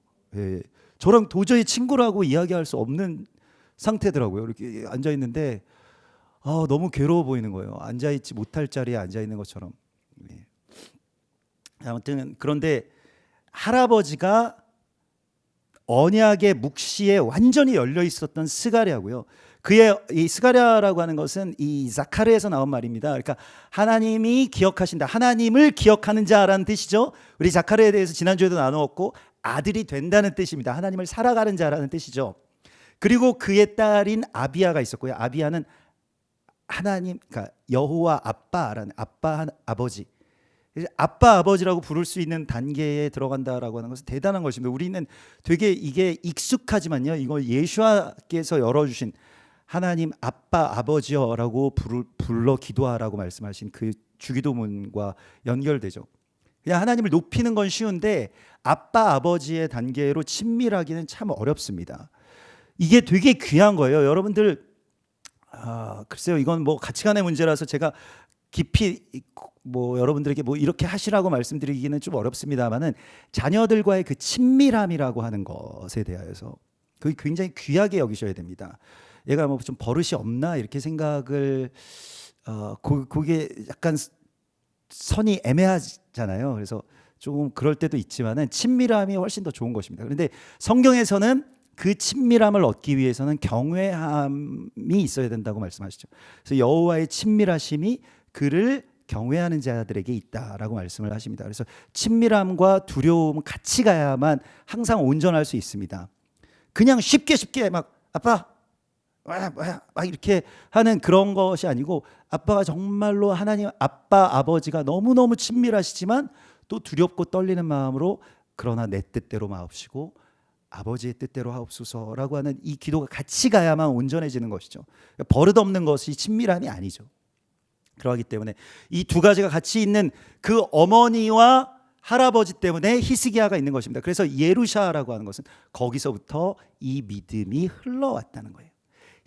저랑 도저히 친구라고 이야기할 수 없는 상태더라고요. 이렇게 앉아 있는데 너무 괴로워 보이는 거예요. 앉아 있지 못할 자리에 앉아 있는 것처럼. 아무튼 그런데 할아버지가 언약의 묵시에 완전히 열려 있었던 스가랴고요. 그의 이 스가랴라고 하는 것은 이 자카르에서 나온 말입니다. 그러니까 하나님이 기억하신다, 하나님을 기억하는 자라는 뜻이죠. 우리 자카르에 대해서 지난주에도 나누었고 아들이 된다는 뜻입니다. 하나님을 살아가는 자라는 뜻이죠. 그리고 그의 딸인 아비야가 있었고요. 아비야는 하나님, 그러니까 여호와 아빠라는 아버지. 아빠 아버지라고 부를 수 있는 단계에 들어간다라고 하는 것은 대단한 것입니다. 우리는 되게 이게 익숙하지만요, 이걸 예수와께서 열어주신 하나님 아빠 아버지여라고 불러 기도하라고 말씀하신 그 주기도문과 연결되죠. 그냥 하나님을 높이는 건 쉬운데 아빠 아버지의 단계로 친밀하기는 참 어렵습니다. 이게 되게 귀한 거예요. 여러분들 글쎄요, 이건 뭐 가치관의 문제라서 제가 깊이 뭐 여러분들에게 뭐 이렇게 하시라고 말씀드리기는 좀 어렵습니다만은 자녀들과의 그 친밀함이라고 하는 것에 대하여서 그게 굉장히 귀하게 여기셔야 됩니다. 얘가 뭐 좀 버릇이 없나 이렇게 생각을 그게 약간 선이 애매하잖아요. 그래서 조금 그럴 때도 있지만은 친밀함이 훨씬 더 좋은 것입니다. 그런데 성경에서는 그 친밀함을 얻기 위해서는 경외함이 있어야 된다고 말씀하시죠. 그래서 여호와의 친밀하심이 그를 경외하는 자들에게 있다라고 말씀을 하십니다. 그래서 친밀함과 두려움은 같이 가야만 항상 온전할 수 있습니다. 그냥 쉽게 막 아빠 막 이렇게 하는 그런 것이 아니고 아빠가 정말로 하나님 아빠 아버지가 너무너무 친밀하시지만 또 두렵고 떨리는 마음으로 그러나 내 뜻대로 마옵시고 아버지의 뜻대로 하옵소서라고 하는 이 기도가 같이 가야만 온전해지는 것이죠. 버릇없는 것이 친밀함이 아니죠. 그러기 때문에 이 두 가지가 같이 있는 그 어머니와 할아버지 때문에 히스기야가 있는 것입니다. 그래서 예루샤라고 하는 것은 거기서부터 이 믿음이 흘러왔다는 거예요.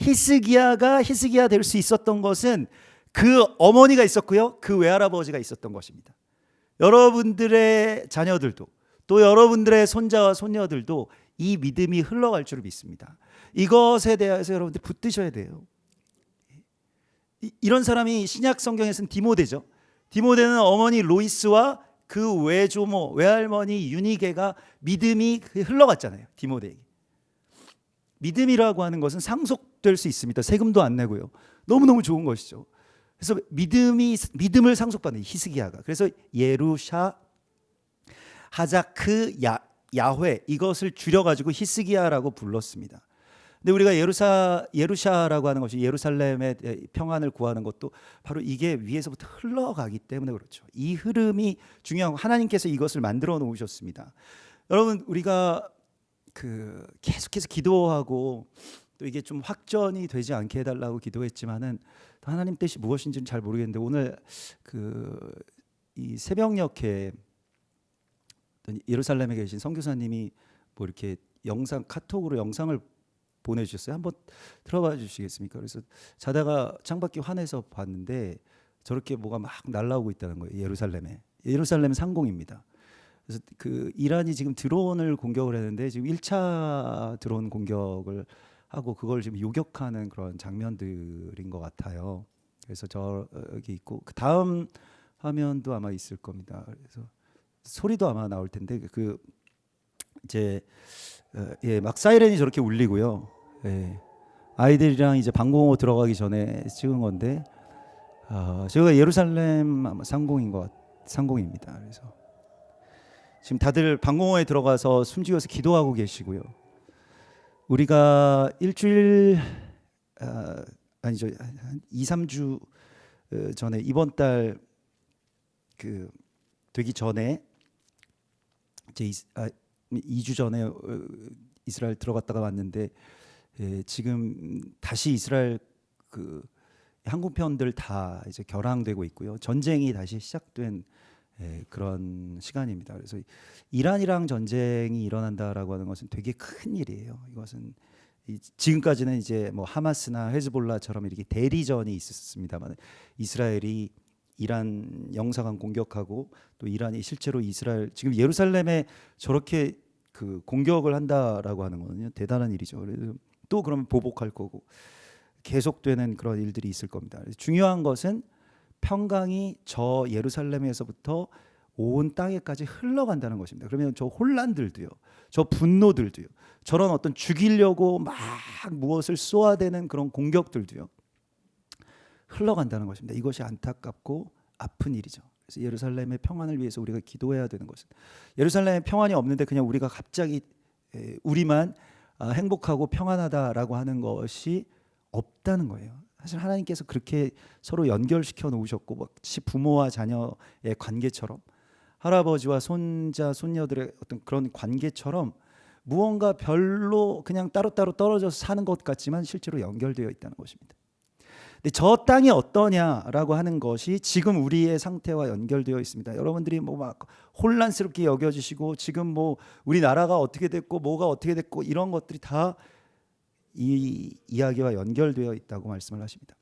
히스기야가 히스기야 될 수 있었던 것은 그 어머니가 있었고요, 그 외할아버지가 있었던 것입니다. 여러분들의 자녀들도 또 여러분들의 손자와 손녀들도 이 믿음이 흘러갈 줄 믿습니다. 이것에 대해서 여러분들 붙드셔야 돼요. 이런 사람이 신약 성경에서는 디모데죠. 디모데는 어머니 로이스와 그 외조모 외할머니 유니게가 믿음이 믿음이라고 디모데에게. 믿음이라고 하는 것은 상속될 수 있습니다. 세금도 안 내고요. 너무너무 좋은 것이죠. 그래서 믿음을 상속받는 히스기야가. 그래서 예루샤 하자크 야훼 이것을 줄여가지고 히스기야라고 불렀습니다. 근데 우리가 예루샤라고 하는 것이 예루살렘의 평안을 구하는 것도 바로 이게 위에서부터 흘러가기 때문에 그렇죠. 이 흐름이 중요하고 하나님께서 이것을 만들어 놓으셨습니다. 여러분 우리가 계속해서 기도하고 또 이게 좀 확전이 되지 않게 해달라고 기도했지만은 하나님 뜻이 무엇인지는 잘 모르겠는데 오늘 이 새벽녘에 예루살렘에 계신 선교사님이 뭐 이렇게 카톡으로 영상을 보내주셨어요. 한번 들어봐 주시겠습니까? 그래서 자다가 창밖에 환해서 봤는데 저렇게 뭐가 막 날라오고 있다는 거예요. 예루살렘 상공입니다. 그래서 이란이 지금 드론을 공격을 했는데 지금 1차 드론 공격을 하고 그걸 지금 요격하는 그런 장면들인 것 같아요. 그래서 저기 있고 그 다음 화면도 아마 있을 겁니다. 그래서 소리도 아마 나올 텐데 이제 막 사이렌이 저렇게 울리고요. 아이들이랑 이제 방공호 들어가기 전에 찍은 건데 제가 예루살렘 아마 상공입니다. 그래서 지금 다들 방공호에 들어가서 숨지어서 기도하고 계시고요. 우리가 일주일 아니죠, 한 2-3주 전에 이번 달 되기 전에 이제 2주 전에 이스라엘 들어갔다가 왔는데 지금 다시 이스라엘 항공편들 다 이제 결항되고 있고요. 전쟁이 다시 시작된 그런 시간입니다. 그래서 이란이랑 전쟁이 일어난다라고 하는 것은 되게 큰 일이에요. 이것은 지금까지는 이제 뭐 하마스나 헤즈볼라처럼 이렇게 대리전이 있었습니다만 이스라엘이 이란 영사관 공격하고 또 이란이 실제로 이스라엘 지금 예루살렘에 저렇게 공격을 한다라고 하는 거는요 대단한 일이죠. 그래서 또 그러면 보복할 거고 계속되는 그런 일들이 있을 겁니다. 중요한 것은 평강이 저 예루살렘에서부터 온 땅에까지 흘러간다는 것입니다. 그러면 저 혼란들도요, 저 분노들도요, 저런 어떤 죽이려고 막 무엇을 쏘아대는 그런 공격들도요 흘러간다는 것입니다. 이것이 안타깝고 아픈 일이죠. 그래서 예루살렘의 평안을 위해서 우리가 기도해야 되는 것은, 예루살렘에 평안이 없는데 그냥 우리가 갑자기 우리만 행복하고 평안하다라고 하는 것이 없다는 거예요. 사실 하나님께서 그렇게 서로 연결시켜 놓으셨고, 마치 부모와 자녀의 관계처럼, 할아버지와 손자 손녀들의 어떤 그런 관계처럼 무언가 별로 그냥 따로따로 떨어져서 사는 것 같지만 실제로 연결되어 있다는 것입니다. 근데 저 땅이 어떠냐라고 하는 것이 지금 우리의 상태와 연결되어 있습니다. 여러분들이 뭐 막 혼란스럽게 여겨지시고 지금 뭐 우리나라가 어떻게 됐고 뭐가 어떻게 됐고 이런 것들이 다 이 이야기와 연결되어 있다고 말씀을 하십니다.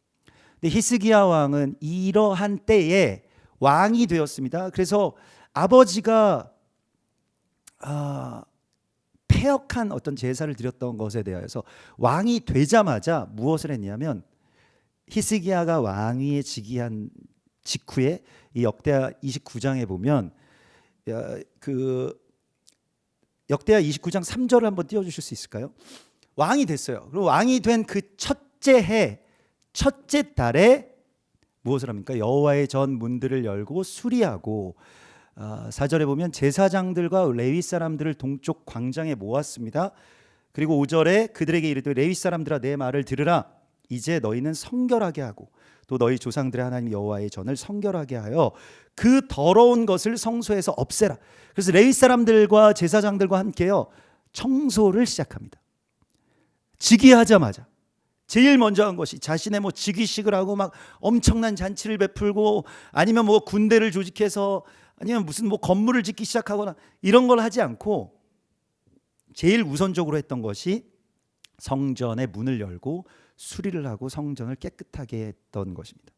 근데 히스기야 왕은 이러한 때에 왕이 되었습니다. 그래서 아버지가 패역한 어떤 제사를 드렸던 것에 대하여서 왕이 되자마자 무엇을 했냐면, 히스기야가 왕위에 즉위한 직후에 이 역대하 29장에 보면 그 역대하 29장 3절을 한번 띄워주실 수 있을까요? 왕이 됐어요. 그리고 왕이 된 그 첫째 해 첫째 달에 무엇을 합니까? 여호와의 전 문들을 열고 수리하고, 4절에 보면 제사장들과 레위 사람들을 동쪽 광장에 모았습니다. 그리고 5절에 그들에게 이르되 레위 사람들아 내 말을 들으라. 이제 너희는 성결하게 하고 또 너희 조상들의 하나님 여호와의 전을 성결하게 하여 그 더러운 것을 성소에서 없애라. 그래서 레위 사람들과 제사장들과 함께요 청소를 시작합니다. 즉위하자마자 제일 먼저 한 것이 자신의 뭐 즉위식을 하고 막 엄청난 잔치를 베풀고, 아니면 뭐 군대를 조직해서, 아니면 무슨 뭐 건물을 짓기 시작하거나 이런 걸 하지 않고 제일 우선적으로 했던 것이 성전의 문을 열고 수리를 하고 성전을 깨끗하게 했던 것입니다.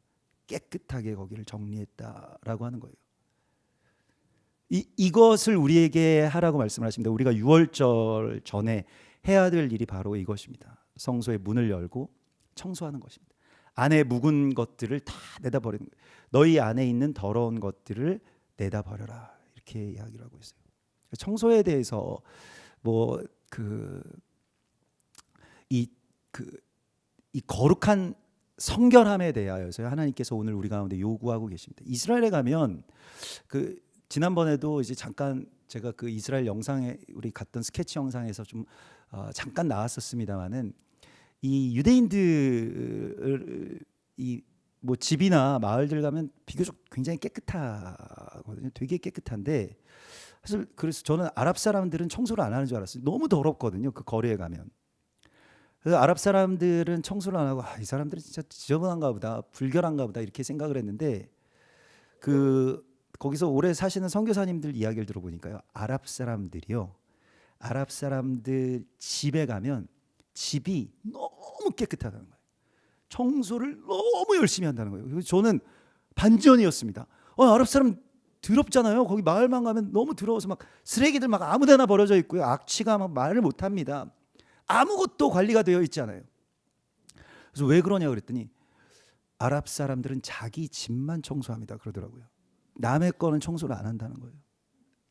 깨끗하게 거기를 정리했다라고 하는 거예요. 이것을 우리에게 하라고 말씀을 하십니다. 우리가 유월절 전에 해야 될 일이 바로 이것입니다. 성소의 문을 열고 청소하는 것입니다. 안에 묵은 것들을 다 내다버리는 거예요. 너희 안에 있는 더러운 것들을 내다버려라, 이렇게 이야기를 하고 있어요. 청소에 대해서 뭐 이 거룩한 성결함에 대하여서 하나님께서 오늘 우리 가운데 요구하고 계십니다. 이스라엘에 가면 지난번에도 이제 잠깐 제가 그 이스라엘 영상에 우리 갔던 스케치 영상에서 좀 잠깐 나왔었습니다만은, 이 유대인들 이 뭐 집이나 마을들 가면 비교적 굉장히 깨끗하거든요. 되게 깨끗한데, 사실 그래서 저는 아랍 사람들은 청소를 안 하는 줄 알았어요. 너무 더럽거든요. 그 거리에 가면. 그래서 아랍 사람들은 청소를 안 하고 이 사람들은 진짜 지저분한가 보다, 불결한가 보다 이렇게 생각을 했는데, 거기서 오래 사시는 선교사님들 이야기를 들어보니까요, 아랍 사람들 집에 가면 집이 너무 깨끗하다는 거예요. 청소를 너무 열심히 한다는 거예요. 그래서 저는 반전이었습니다. 아랍 사람 더럽잖아요. 거기 마을만 가면 너무 더러워서 막 쓰레기들 막 아무데나 버려져 있고요. 악취가 막 말을 못합니다. 아무것도 관리가 되어 있지 않아요. 그래서 왜 그러냐 그랬더니 아랍 사람들은 자기 집만 청소합니다 그러더라고요. 남의 거는 청소를 안 한다는 거예요.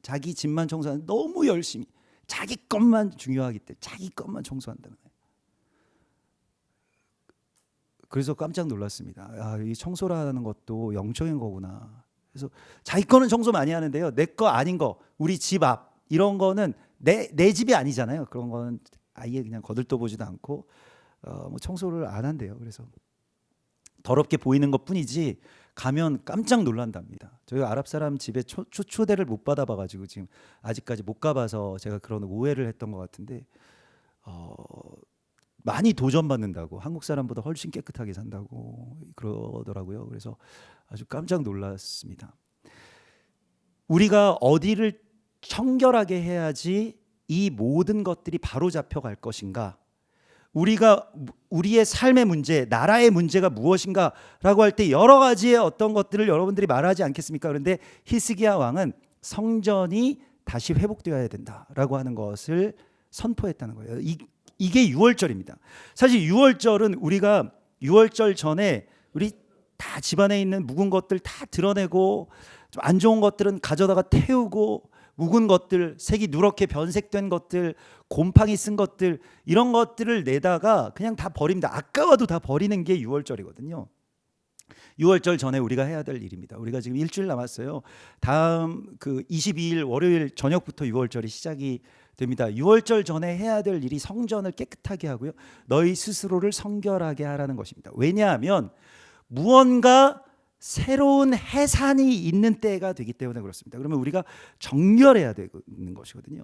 자기 집만 청소하는, 너무 열심히 자기 것만 중요하기 때문에 자기 것만 청소한다는 거예요. 그래서 깜짝 놀랐습니다. 이 청소라는 것도 영적인 거구나. 그래서 자기 거는 청소 많이 하는데요, 내 거 아닌 거, 우리 집 앞 이런 거는 내 집이 아니잖아요. 그런 거는 아예 그냥 거들떠보지도 않고 뭐 청소를 안 한대요. 그래서 더럽게 보이는 것뿐이지 가면 깜짝 놀란답니다. 저희 아랍 사람 집에 초대를 못 받아봐가지고 지금 아직까지 못 가봐서 제가 그런 오해를 했던 것 같은데, 많이 도전받는다고, 한국 사람보다 훨씬 깨끗하게 산다고 그러더라고요. 그래서 아주 깜짝 놀랐습니다. 우리가 어디를 청결하게 해야지 이 모든 것들이 바로 잡혀갈 것인가, 우리의 삶의 문제, 나라의 문제가 무엇인가라고 할 때 여러 가지의 어떤 것들을 여러분들이 말하지 않겠습니까? 그런데 히스기야 왕은 성전이 다시 회복되어야 된다라고 하는 것을 선포했다는 거예요. 이게 유월절입니다. 사실 유월절은 우리가 유월절 전에 우리 다 집안에 있는 묵은 것들 다 드러내고 좀 안 좋은 것들은 가져다가 태우고 묵은 것들, 색이 누렇게 변색된 것들, 곰팡이 쓴 것들 이런 것들을 내다가 그냥 다 버립니다. 아까워도 다 버리는 게 유월절이거든요. 유월절 전에 우리가 해야 될 일입니다. 우리가 지금 일주일 남았어요. 다음 그 22일 월요일 저녁부터 유월절이 시작이 됩니다. 유월절 전에 해야 될 일이 성전을 깨끗하게 하고요. 너희 스스로를 성결하게 하라는 것입니다. 왜냐하면 무언가 새로운 해산이 있는 때가 되기 때문에 그렇습니다. 그러면 우리가 정결해야 되는 것이거든요.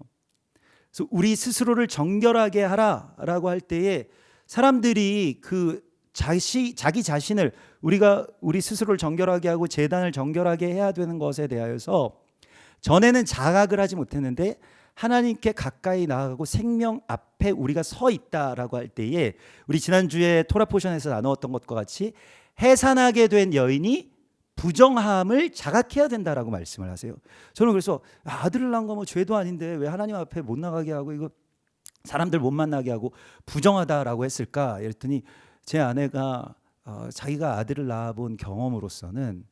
그래서 우리 스스로를 정결하게 하라라고 할 때에 사람들이 그 자기 자신을 우리 스스로를 정결하게 하고 제단을 정결하게 해야 되는 것에 대하여서 전에는 자각을 하지 못했는데 하나님께 가까이 나아가고 생명 앞에 우리가 서 있다라고 할 때에 우리 지난주에 토라 포션에서 나누었던 것과 같이 해산하게 된 여인이 부정함을 자각해야 된다라고 말씀을 하세요. 저는 그래서 아들을 낳은 거 뭐 죄도 아닌데 왜 하나님 앞에 못 나가게 하고 이거 사람들 못 만나게 하고 부정하다라고 했을까? 이랬더니 제 아내가 자기가 아들을 낳아본 경험으로서는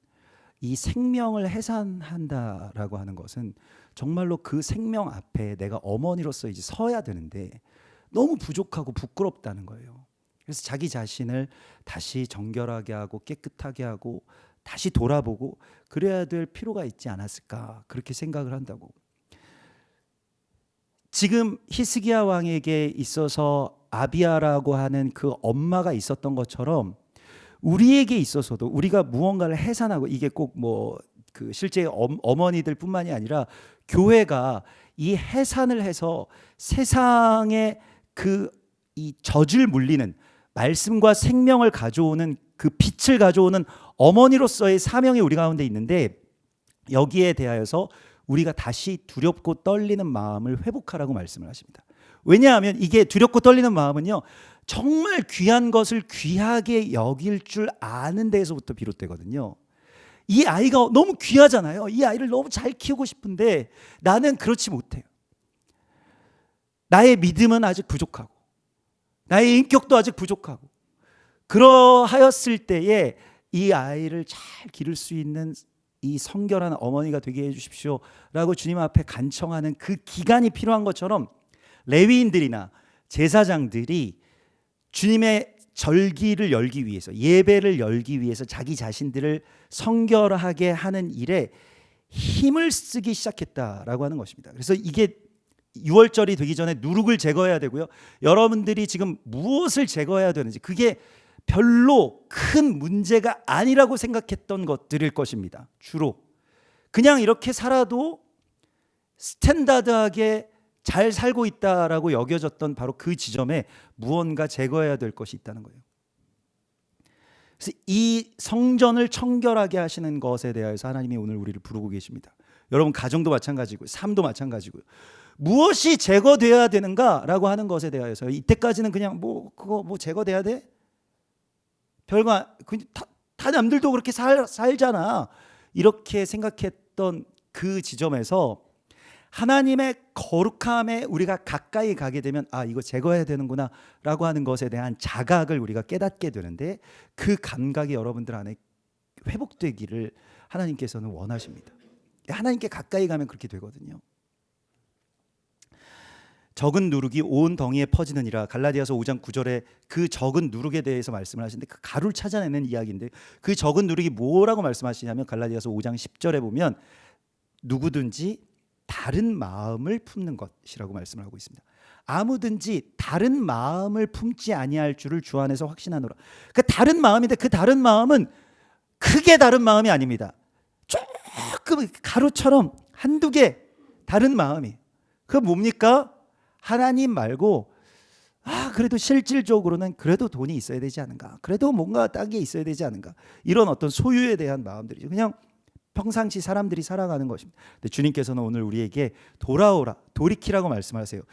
이 생명을 해산한다라고 하는 것은 정말로 그 생명 앞에 내가 어머니로서 이제 서야 되는데 너무 부족하고 부끄럽다는 거예요. 그래서 자기 자신을 다시 정결하게 하고 깨끗하게 하고 다시 돌아보고 그래야 될 필요가 있지 않았을까 그렇게 생각을 한다고. 지금 히스기야 왕에게 있어서 아비야라고 하는 그 엄마가 있었던 것처럼 우리에게 있어서도 우리가 무언가를 해산하고 이게 꼭 뭐 그 실제 어머니들뿐만이 아니라 교회가 이 해산을 해서 세상에 그 이 젖을 물리는 말씀과 생명을 가져오는 그 빛을 가져오는 어머니로서의 사명이 우리 가운데 있는데 여기에 대하여서 우리가 다시 두렵고 떨리는 마음을 회복하라고 말씀을 하십니다. 왜냐하면 이게 두렵고 떨리는 마음은요 정말 귀한 것을 귀하게 여길 줄 아는 데에서부터 비롯되거든요. 이 아이가 너무 귀하잖아요. 이 아이를 너무 잘 키우고 싶은데 나는 그렇지 못해요. 나의 믿음은 아직 부족하고 나의 인격도 아직 부족하고 그러하였을 때에 이 아이를 잘 기를 수 있는 이 성결한 어머니가 되게 해주십시오 라고 주님 앞에 간청하는 그 기간이 필요한 것처럼 레위인들이나 제사장들이 주님의 절기를 열기 위해서 예배를 열기 위해서 자기 자신들을 성결하게 하는 일에 힘을 쓰기 시작했다라고 하는 것입니다. 그래서 이게 6월절이 되기 전에 누룩을 제거해야 되고요. 여러분들이 지금 무엇을 제거해야 되는지 그게 별로 큰 문제가 아니라고 생각했던 것들일 것입니다. 주로 그냥 이렇게 살아도 스탠다드하게 잘 살고 있다라고 여겨졌던 바로 그 지점에 무언가 제거해야 될 것이 있다는 거예요. 그래서 이 성전을 청결하게 하시는 것에 대해서 하나님이 오늘 우리를 부르고 계십니다. 여러분 가정도 마찬가지고요. 삶도 마찬가지고요. 무엇이 제거돼야 되는가라고 하는 것에 대해서 이때까지는 그냥 그거 제거돼야 돼? 별거 다 남들도 그렇게 살잖아. 이렇게 생각했던 그 지점에서 하나님의 거룩함에 우리가 가까이 가게 되면 이거 제거해야 되는구나 라고 하는 것에 대한 자각을 우리가 깨닫게 되는데 그 감각이 여러분들 안에 회복되기를 하나님께서는 원하십니다. 하나님께 가까이 가면 그렇게 되거든요. 적은 누룩이 온 덩이에 퍼지느니라. 갈라디아서 5장 9절에 그 적은 누룩에 대해서 말씀을 하시는데 그 가루를 찾아내는 이야기인데 그 적은 누룩이 뭐라고 말씀하시냐면 갈라디아서 5장 10절에 보면 누구든지 다른 마음을 품는 것이라고 말씀을 하고 있습니다. 아무든지 다른 마음을 품지 아니할 줄을 주 안에서 확신하노라. 그 다른 마음인데 그 다른 마음은 크게 다른 마음이 아닙니다. 조금 가루처럼 한두 개 다른 마음이. 그 뭡니까? 하나님 말고 그래도 실질적으로는 그래도 돈이 있어야 되지 않은가? 그래도 뭔가 딴 게 있어야 되지 않은가? 이런 어떤 소유에 대한 마음들이죠. 그냥 평상시 사람들이 살아가는 것입니다. 근데 주님께서는 오늘 우리에게 돌아오라, 돌이키라고 말씀하세요.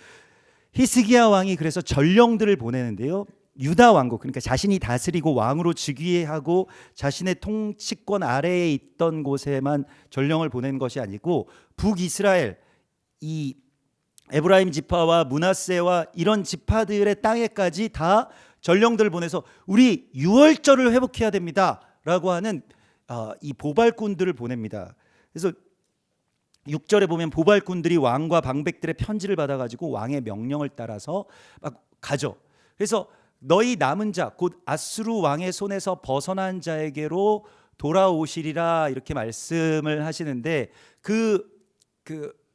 히스기야 왕이 그래서 전령들을 보내는데요. 유다 왕국, 그러니까 자신이 다스리고 왕으로 즉위하고 자신의 통치권 아래에 있던 곳에만 전령을 보낸 것이 아니고 북이스라엘, 이 에브라임 지파와 므낫세와 이런 지파들의 땅에까지 다 전령들을 보내서 우리 유월절을 회복해야 됩니다 라고 하는 이 보발꾼들을 보냅니다. 그래서 6절에 보면 보발꾼들이 왕과 방백들의 편지를 받아가지고 왕의 명령을 따라서 막 가죠. 그래서 너희 남은 자 곧 아수르 왕의 손에서 벗어난 자에게로 돌아오시리라 이렇게 말씀을 하시는데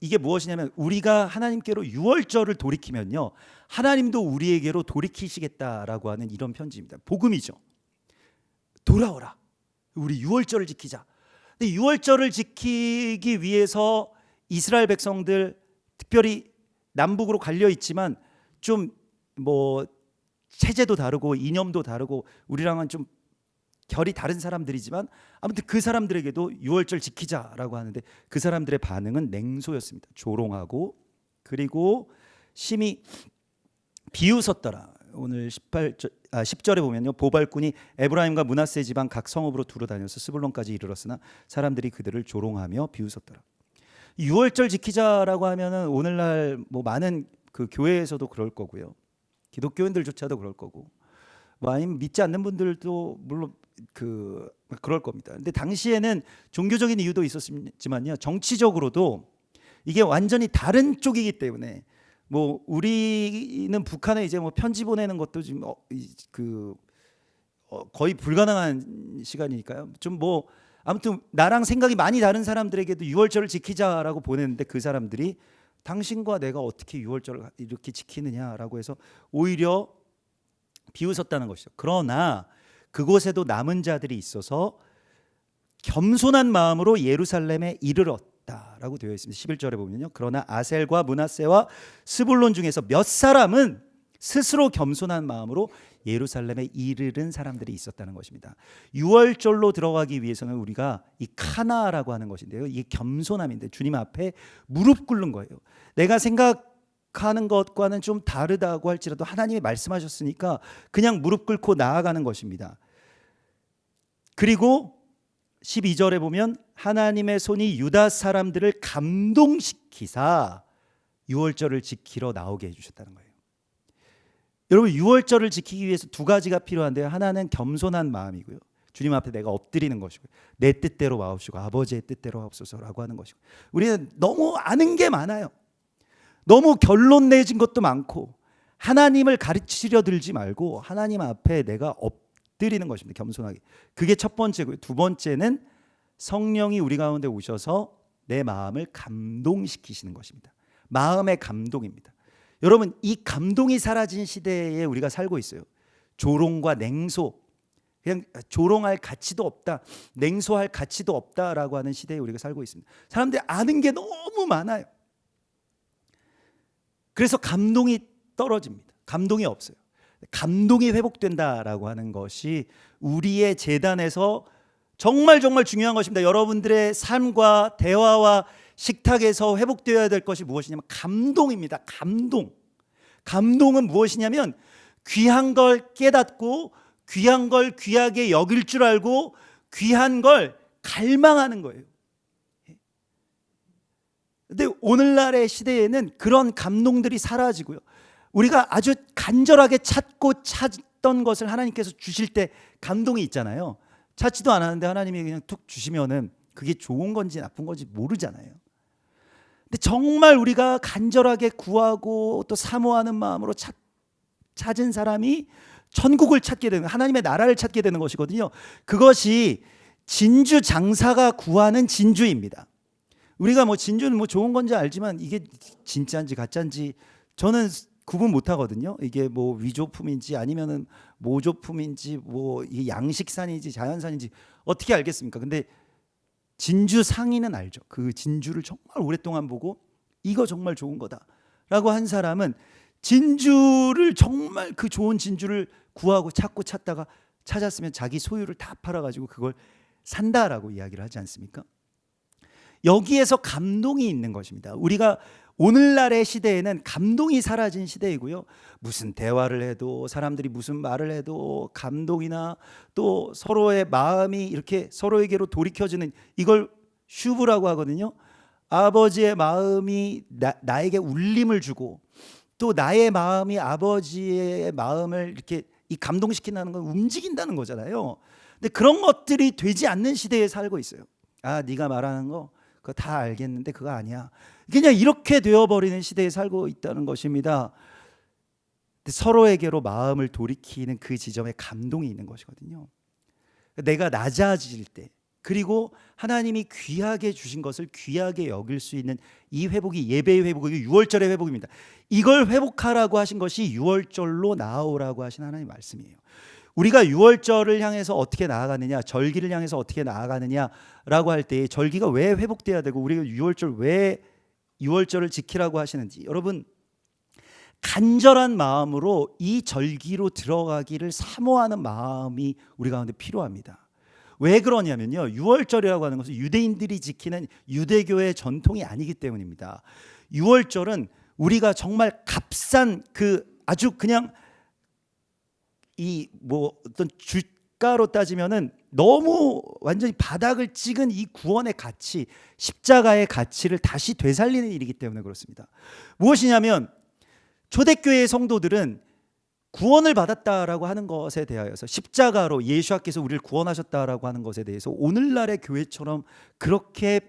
이게 무엇이냐면 우리가 하나님께로 유월절을 돌이키면요 하나님도 우리에게로 돌이키시겠다라고 하는 이런 편지입니다. 복음이죠. 돌아오라. 우리 유월절을 지키자. 근데 유월절을 지키기 위해서 이스라엘 백성들 특별히 남북으로 갈려 있지만 좀 뭐 체제도 다르고 이념도 다르고 우리랑은 좀 결이 다른 사람들이지만 아무튼 그 사람들에게도 유월절 지키자라고 하는데 그 사람들의 반응은 냉소였습니다. 조롱하고 그리고 심히 비웃었더라. 오늘 10절에 보면요 보발꾼이 에브라임과 므낫세 지방 각 성읍으로 두루 다녀서 스불론까지 이르렀으나 사람들이 그들을 조롱하며 비웃었더라. 유월절 지키자라고 하면은 오늘날 뭐 많은 그 교회에서도 그럴 거고요. 기독교인들조차도 그럴 거고 뭐 아니면 믿지 않는 분들도 물론 그럴 겁니다. 근데 당시에는 종교적인 이유도 있었지만요 정치적으로도 이게 완전히 다른 쪽이기 때문에 뭐 우리는 북한에 이제 뭐 편지 보내는 것도 지금 거의 불가능한 시간이니까요. 좀 뭐 아무튼 나랑 생각이 많이 다른 사람들에게도 유월절을 지키자라고 보냈는데 그 사람들이 당신과 내가 어떻게 유월절을 이렇게 지키느냐라고 해서 오히려 비웃었다는 것이죠. 그러나 그곳에도 남은 자들이 있어서 겸손한 마음으로 예루살렘에 이르렀다라고 되어 있습니다. 11절에 보면요. 그러나 아셀과 므낫세와 스불론 중에서 몇 사람은 스스로 겸손한 마음으로 예루살렘에 이르른 사람들이 있었다는 것입니다. 유월절로 들어가기 위해서는 우리가 이 카나라고 하는 것인데요. 이게 겸손함인데 주님 앞에 무릎 꿇는 거예요. 내가 생각하는 것과는 좀 다르다고 할지라도 하나님이 말씀하셨으니까 그냥 무릎 꿇고 나아가는 것입니다. 그리고 12절에 보면 하나님의 손이 유다 사람들을 감동시키사 유월절을 지키러 나오게 해주셨다는 거예요. 여러분 유월절을 지키기 위해서 두 가지가 필요한데요. 하나는 겸손한 마음이고요. 주님 앞에 내가 엎드리는 것이고 내 뜻대로 마옵시고 아버지의 뜻대로 하옵소서라고 하는 것이고 우리는 너무 아는 게 많아요. 너무 결론 내진 것도 많고 하나님을 가르치려 들지 말고 하나님 앞에 내가 엎드리는 것입니다. 겸손하게. 그게 첫 번째고요. 두 번째는 성령이 우리 가운데 오셔서 내 마음을 감동시키시는 것입니다. 마음의 감동입니다. 여러분 이 감동이 사라진 시대에 우리가 살고 있어요. 조롱과 냉소, 그냥 조롱할 가치도 없다, 냉소할 가치도 없다라고 하는 시대에 우리가 살고 있습니다. 사람들이 아는 게 너무 많아요. 그래서 감동이 떨어집니다. 감동이 없어요. 감동이 회복된다라고 하는 것이 우리의 재단에서 정말 중요한 것입니다. 여러분들의 삶과 대화와 식탁에서 회복되어야 될 것이 무엇이냐면 감동입니다. 감동은 무엇이냐면 귀한 걸 깨닫고 귀한 걸 귀하게 여길 줄 알고 귀한 걸 갈망하는 거예요. 근데 오늘날의 시대에는 그런 감동들이 사라지고요. 우리가 아주 간절하게 찾던 것을 하나님께서 주실 때 감동이 있잖아요. 찾지도 않았는데 하나님이 그냥 툭 주시면은 그게 좋은 건지 나쁜 건지 모르잖아요. 근데 정말 우리가 간절하게 구하고 또 사모하는 마음으로 찾은 사람이 천국을 찾게 되는, 하나님의 나라를 찾게 되는 것이거든요. 그것이 진주 장사가 구하는 진주입니다. 우리가 뭐 진주는 뭐 좋은 건지 알지만 이게 진짜인지 가짜인지 저는 구분 못 하거든요. 이게 뭐 위조품인지 아니면은 모조품인지 뭐 이게 양식산인지 자연산인지 어떻게 알겠습니까? 근데 진주 상인은 알죠. 그 진주를 정말 오랫동안 보고 이거 정말 좋은 거다라고 한 사람은 진주를 정말 그 좋은 진주를 구하고 찾다가 찾았으면 자기 소유를 다 팔아가지고 그걸 산다라고 이야기를 하지 않습니까? 여기에서 감동이 있는 것입니다. 우리가 오늘날의 시대에는 감동이 사라진 시대이고요. 무슨 대화를 해도 사람들이 무슨 말을 해도 감동이나 또 서로의 마음이 이렇게 서로에게로 돌이켜지는 이걸 슈브라고 하거든요. 아버지의 마음이 나에게 울림을 주고 또 나의 마음이 아버지의 마음을 이렇게 이 감동시킨다는 건 움직인다는 거잖아요. 근데 그런 것들이 되지 않는 시대에 살고 있어요. 아, 네가 말하는 거 그거 다 알겠는데 그거 아니야. 그냥 이렇게 되어버리는 시대에 살고 있다는 것입니다. 서로에게로 마음을 돌이키는 그 지점에 감동이 있는 것이거든요. 내가 낮아질 때, 그리고 하나님이 귀하게 주신 것을 귀하게 여길 수 있는 이 회복이 예배의 회복이 6월절의 회복입니다. 이걸 회복하라고 하신 것이 6월절로 나아오라고 하신 하나님의 말씀이에요. 우리가 6월절을 향해서 어떻게 나아가느냐, 절기를 향해서 어떻게 나아가느냐라고 할 때 절기가 왜 회복돼야 되고 우리가 6월절 왜 6월절을 지키라고 하시는지, 여러분 간절한 마음으로 이 절기로 들어가기를 사모하는 마음이 우리 가운데 필요합니다. 왜 그러냐면요, 6월절이라고 하는 것은 유대인들이 지키는 유대교의 전통이 아니기 때문입니다. 6월절은 우리가 정말 값싼 그 아주 그냥 이 뭐 어떤 주가로 따지면은 너무 완전히 바닥을 찍은 이 구원의 가치, 십자가의 가치를 다시 되살리는 일이기 때문에 그렇습니다. 무엇이냐면 초대교회의 성도들은 구원을 받았다라고 하는 것에 대하여서, 십자가로 예수께서 우리를 구원하셨다라고 하는 것에 대해서 오늘날의 교회처럼 그렇게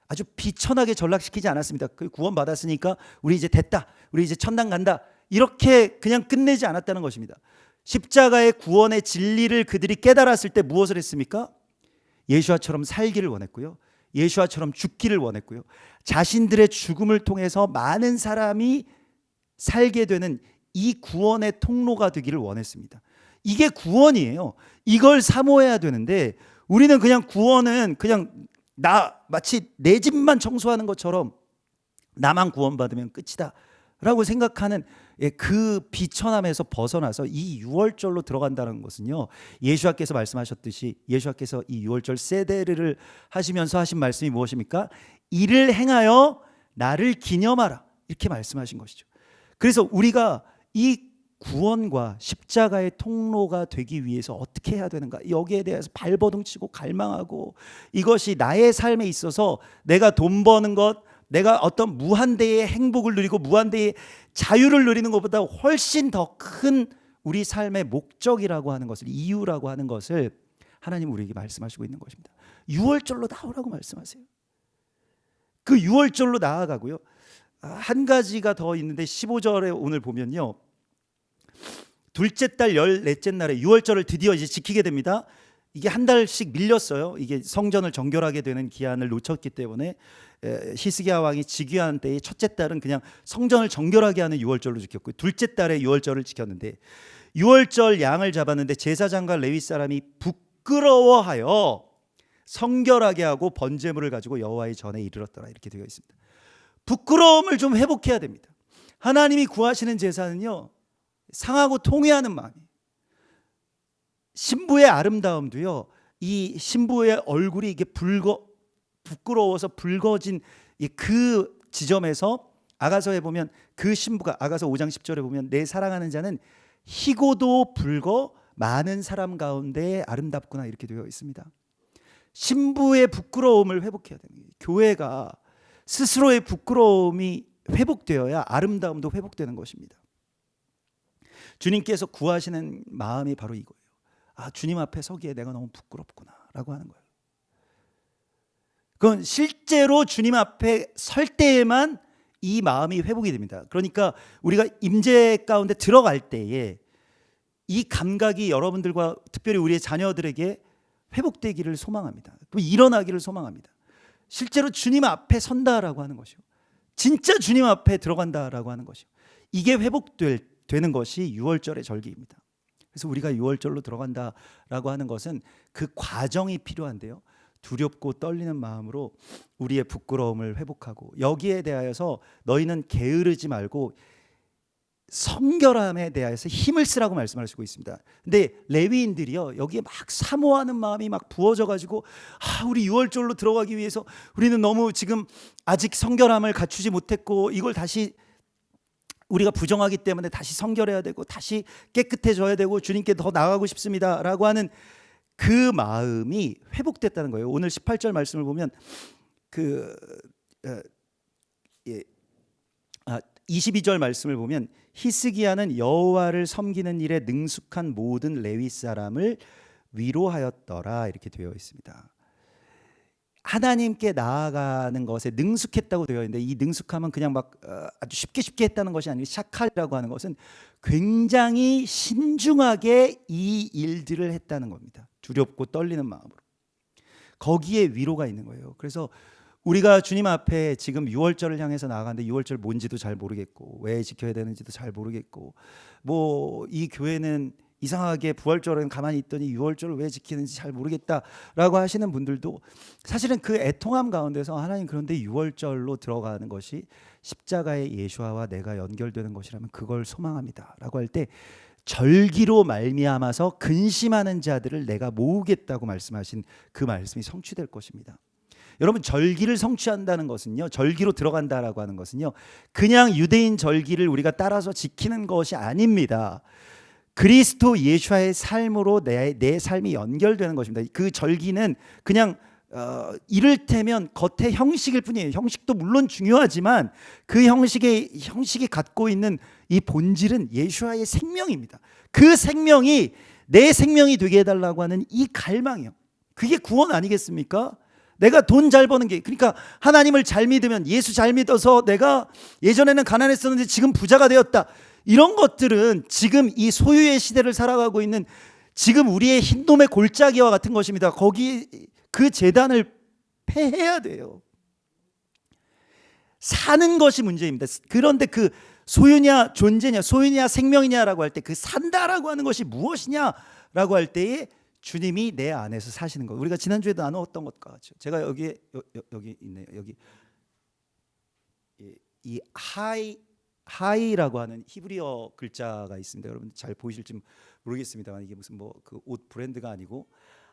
아주 비천하게 전락시키지 않았습니다. 그 구원 받았으니까 우리 이제 됐다, 우리 이제 천당 간다, 이렇게 그냥 끝내지 않았다는 것입니다. 십자가의 구원의 진리를 그들이 깨달았을 때 무엇을 했습니까? 예수와처럼 살기를 원했고요, 예수와처럼 죽기를 원했고요, 자신들의 죽음을 통해서 많은 사람이 살게 되는 이 구원의 통로가 되기를 원했습니다. 이게 구원이에요. 이걸 사모해야 되는데 우리는 그냥 구원은 그냥 마치 내 집만 청소하는 것처럼 나만 구원받으면 끝이다 라고 생각하는 그 비천함에서 벗어나서 이 6월절로 들어간다는 것은요, 예수께서 말씀하셨듯이 예수께서 이 6월절 세데르를 하시면서 하신 말씀이 무엇입니까? 이를 행하여 나를 기념하라, 이렇게 말씀하신 것이죠. 그래서 우리가 이 구원과 십자가의 통로가 되기 위해서 어떻게 해야 되는가, 여기에 대해서 발버둥치고 갈망하고, 이것이 나의 삶에 있어서 내가 돈 버는 것, 내가 어떤 무한대의 행복을 누리고 무한대의 자유를 누리는 것보다 훨씬 더 큰 우리 삶의 목적이라고 하는 것을, 이유라고 하는 것을 하나님 우리에게 말씀하시고 있는 것입니다. 6월절로 나오라고 말씀하세요. 그 6월절로 나아가고요, 한 가지가 더 있는데 15절에 오늘 보면요, 둘째 달 14째 날에 6월절을 드디어 이제 지키게 됩니다. 이게 한 달씩 밀렸어요. 이게 성전을 정결하게 되는 기한을 놓쳤기 때문에 히스기야 왕이 즉위한 때의 첫째 달은 그냥 성전을 정결하게 하는 6월절로 지켰고요, 둘째 달에 6월절을 지켰는데 6월절 양을 잡았는데 제사장과 레위 사람이 부끄러워하여 성결하게 하고 번제물을 가지고 여호와의 전에 이르렀더라, 이렇게 되어 있습니다. 부끄러움을 좀 회복해야 됩니다. 하나님이 구하시는 제사는요, 상하고 통회하는 마음이에요. 신부의 아름다움도요, 이 신부의 얼굴이 이게 부끄러워서 붉어진 그 지점에서 아가서에 보면 그 신부가, 아가서 5장 10절에 보면 내 사랑하는 자는 희고도 붉어 많은 사람 가운데 아름답구나, 이렇게 되어 있습니다. 신부의 부끄러움을 회복해야 됩니다. 교회가 스스로의 부끄러움이 회복되어야 아름다움도 회복되는 것입니다. 주님께서 구하시는 마음이 바로 이거예요. 아, 주님 앞에 서기에 내가 너무 부끄럽구나 라고 하는 거예요. 그건 실제로 주님 앞에 설 때에만 이 마음이 회복이 됩니다. 그러니까 우리가 임재 가운데 들어갈 때에 이 감각이 여러분들과 특별히 우리의 자녀들에게 회복되기를 소망합니다. 일어나기를 소망합니다. 실제로 주님 앞에 선다라고 하는 것이요, 진짜 주님 앞에 들어간다라고 하는 것이요, 이게 회복되는 것이 6월절의 절기입니다. 그래서 우리가 6월절로 들어간다라고 하는 것은 그 과정이 필요한데요, 두렵고 떨리는 마음으로 우리의 부끄러움을 회복하고, 여기에 대하여서 너희는 게으르지 말고 성결함에 대해서 힘을 쓰라고 말씀하시고 있습니다. 근데 레위인들이요, 여기에 막 사모하는 마음이 막 부어져 가지고, 우리 6월절로 들어가기 위해서 우리는 너무 지금 아직 성결함을 갖추지 못했고, 이걸 다시 우리가 부정하기 때문에 다시 성결해야 되고 다시 깨끗해져야 되고 주님께 더 나아가고 싶습니다 라고 하는 그 마음이 회복됐다는 거예요. 오늘 18절 말씀을 보면 22절 말씀을 보면 히스기야는 여호와를 섬기는 일에 능숙한 모든 레위 사람을 위로하였더라 이렇게 되어 있습니다. 하나님께 나아가는 것에 능숙했다고 되어 있는데 이 능숙함은 그냥 막 아주 쉽게 했다는 것이 아니고 샤칼이라고 하는 것은 굉장히 신중하게 이 일들을 했다는 겁니다. 두렵고 떨리는 마음으로. 거기에 위로가 있는 거예요. 그래서 우리가 주님 앞에 지금 6월절을 향해서 나아가는데 6월절 뭔지도 잘 모르겠고 왜 지켜야 되는지도 잘 모르겠고 뭐 이 교회는 이상하게 부활절은 가만히 있더니 6월절을 왜 지키는지 잘 모르겠다라고 하시는 분들도 사실은 그 애통함 가운데서 하나님 그런데 6월절로 들어가는 것이 십자가의 예수와 내가 연결되는 것이라면 그걸 소망합니다라고 할 때 절기로 말미암아서 근심하는 자들을 내가 모으겠다고 말씀하신 그 말씀이 성취될 것입니다. 여러분 절기를 성취한다는 것은요, 절기로 들어간다라고 하는 것은요, 그냥 유대인 절기를 우리가 따라서 지키는 것이 아닙니다. 그리스도 예수와의 삶으로 내 삶이 연결되는 것입니다. 그 절기는 그냥 이를테면 겉의 형식일 뿐이에요. 형식도 물론 중요하지만 그 형식이 갖고 있는 이 본질은 예수와의 생명입니다. 그 생명이 내 생명이 되게 해달라고 하는 이 갈망이요. 그게 구원 아니겠습니까? 내가 돈 잘 버는 게, 그러니까 하나님을 잘 믿으면, 예수 잘 믿어서 내가 예전에는 가난했었는데 지금 부자가 되었다, 이런 것들은 지금 이 소유의 시대를 살아가고 있는 지금 우리의 흰놈의 골짜기와 같은 것입니다. 거기 그 재단을 폐해야 돼요. 사는 것이 문제입니다. 그런데 그 소유냐 존재냐, 소유냐 생명이냐라고 할 때 그 산다라고 하는 것이 무엇이냐라고 할 때에 주님이 내 안에서 사시는 것. 우리가 지난주에도 나누었던 것과 같죠. 제가 여기 있네요. 여기 이 하이라고 하는 히브리어 글자가 있습니다. 여러분 잘 보이실지 모르겠습니다만 이게 무슨 뭐 그 옷 브랜드가 아니고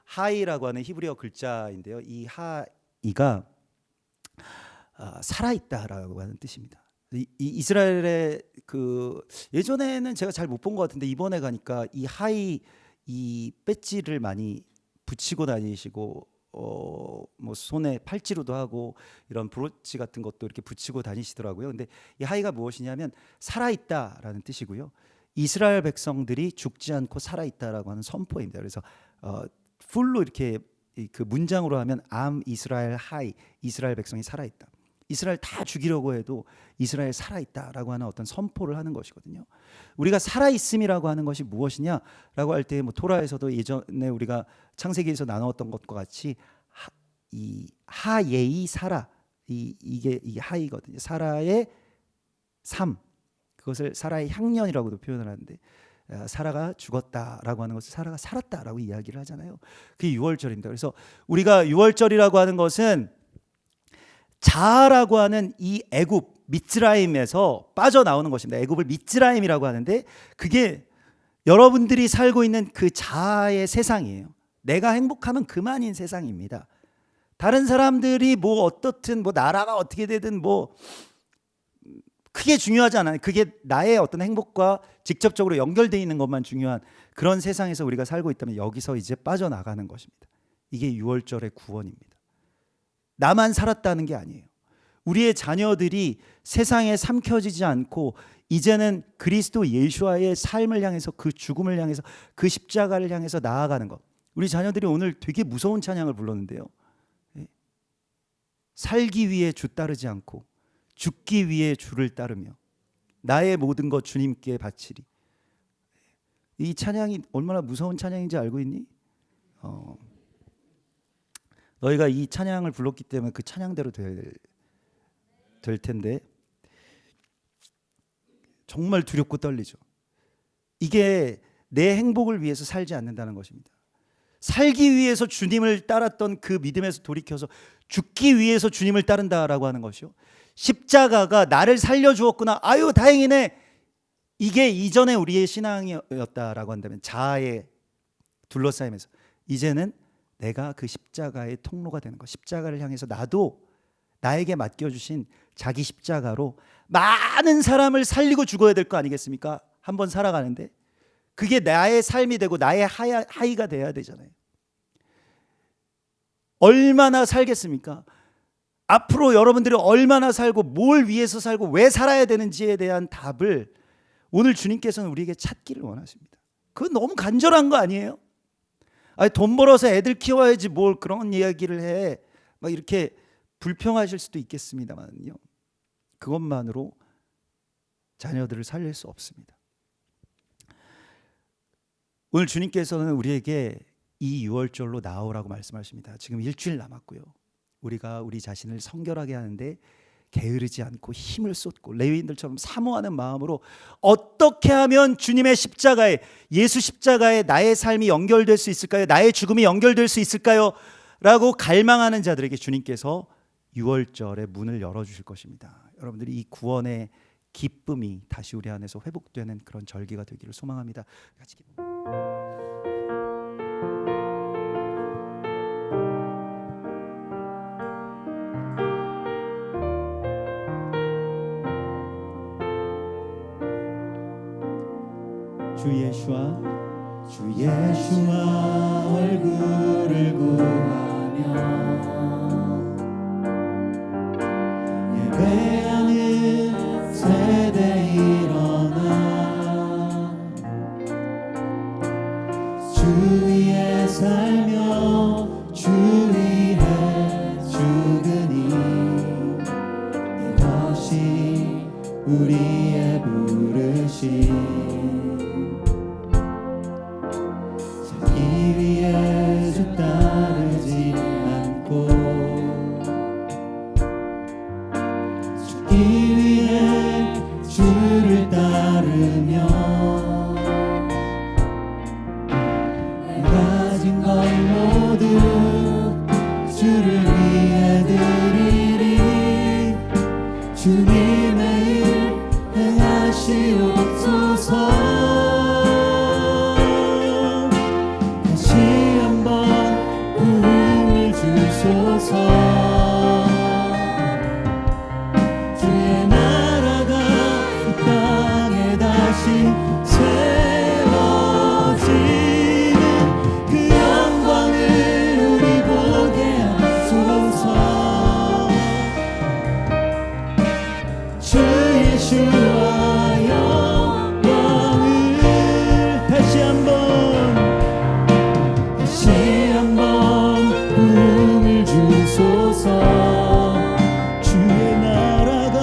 하이라고 하는 히브리어 글자인데요. 이 하이가 살아있다라고 하는 뜻입니다. 이 이스라엘의 그 예전에는 제가 잘 못 본 것 같은데 이번에 가니까 이 하이 이 배지를 많이 붙이고 다니시고 뭐 손에 팔찌로도 하고 이런 브로치 같은 것도 이렇게 붙이고 다니시더라고요. 근데 이 하이가 무엇이냐면 살아있다라는 뜻이고요. 이스라엘 백성들이 죽지 않고 살아있다라고 하는 선포입니다. 그래서 풀로 이렇게 그 문장으로 하면 암 이스라엘 하이, 이스라엘 백성이 살아있다. 이스라엘 다 죽이려고 해도 이스라엘 살아있다라고 하는 어떤 선포를 하는 것이거든요. 우리가 살아있음이라고 하는 것이 무엇이냐라고 할 때 뭐 토라에서도 예전에 우리가 창세기에서 나누었던 것과 같이 이 하예이 사라, 이게 이 하이거든요. 사라의 삶, 그것을 사라의 향년이라고도 표현을 하는데 사라가 죽었다라고 하는 것을 사라가 살았다라고 이야기를 하잖아요. 그게 6월절입니다. 그래서 우리가 6월절이라고 하는 것은 자아라고 하는 이 애굽 미츠라임에서 빠져나오는 것입니다. 애굽을 미츠라임이라고 하는데 그게 여러분들이 살고 있는 그 자아의 세상이에요. 내가 행복하면 그만인 세상입니다. 다른 사람들이 뭐 어떻든 뭐 나라가 어떻게 되든 뭐 크게 중요하지 않아요. 그게 나의 어떤 행복과 직접적으로 연결되어 있는 것만 중요한 그런 세상에서 우리가 살고 있다면 여기서 이제 빠져나가는 것입니다. 이게 6월절의 구원입니다. 나만 살았다는 게 아니에요. 우리의 자녀들이 세상에 삼켜지지 않고 이제는 그리스도 예수와의 삶을 향해서, 그 죽음을 향해서, 그 십자가를 향해서 나아가는 것. 우리 자녀들이 오늘 되게 무서운 찬양을 불렀는데요. 살기 위해 주 따르지 않고 죽기 위해 주를 따르며 나의 모든 것 주님께 바치리. 이 찬양이 얼마나 무서운 찬양인지 알고 있니? 너희가 이 찬양을 불렀기 때문에 그 찬양대로 될 텐데 정말 두렵고 떨리죠. 이게 내 행복을 위해서 살지 않는다는 것입니다. 살기 위해서 주님을 따랐던 그 믿음에서 돌이켜서 죽기 위해서 주님을 따른다라고 하는 것이요. 십자가가 나를 살려주었구나. 아유 다행이네. 이게 이전에 우리의 신앙이었다라고 한다면 자아의 둘러싸임에서 이제는 내가 그 십자가의 통로가 되는 것. 십자가를 향해서 나도 나에게 맡겨주신 자기 십자가로 많은 사람을 살리고 죽어야 될 거 아니겠습니까? 한번 살아가는데 그게 나의 삶이 되고 나의 하이가 돼야 되잖아요. 얼마나 살겠습니까? 앞으로 여러분들이 얼마나 살고 뭘 위해서 살고 왜 살아야 되는지에 대한 답을 오늘 주님께서는 우리에게 찾기를 원하십니다. 그건 너무 간절한 거 아니에요? 아니 돈 벌어서 애들 키워야지 뭘 그런 이야기를 해. 막 이렇게 불평하실 수도 있겠습니다만요. 그것만으로 자녀들을 살릴 수 없습니다. 오늘 주님께서는 우리에게 이 유월절로 나오라고 말씀하십니다. 지금 일주일 남았고요. 우리가 우리 자신을 성결하게 하는데 게으르지 않고 힘을 쏟고 레위인들처럼 사모하는 마음으로 어떻게 하면 주님의 십자가에, 예수 십자가에 나의 삶이 연결될 수 있을까요? 나의 죽음이 연결될 수 있을까요? 라고 갈망하는 자들에게 주님께서 유월절의 문을 열어주실 것입니다. 여러분들이 이 구원의 기쁨이 다시 우리 안에서 회복되는 그런 절기가 되기를 소망합니다. 같이 주 예수와 얼굴을 구하며 예배하는 세대 일어나 주 위에 살며 주 위에 죽으니 이것이 우리의 부르심 따르지 않고 죽기 위해 주를 따르며 내 가진 것 모두 주를 위해 드리리 주님의 일 행하시옵소서 주의 나라가 이 땅에 다시 세워지는 그 영광을 우리 보게 하소서 주 예수와 영광을 다시 한번 부름을 주소서 주의 나라가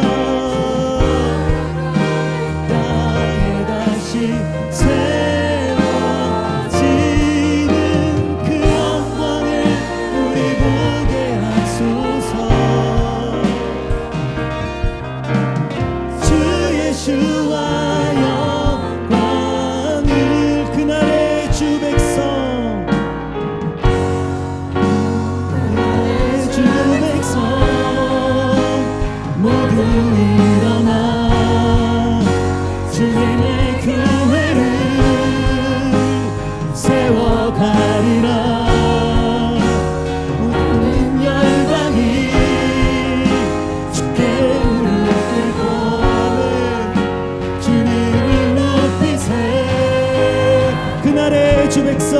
땅에 다시 세워지는 그 영광을 우리 보게 하소서 주 예수와 영광을 그날의 주 백성 모두 일어나 주님의 교회를 세워가리라 모든 열방이 주께 무릎 꿇고 주님을 높이세 그날의 주 백성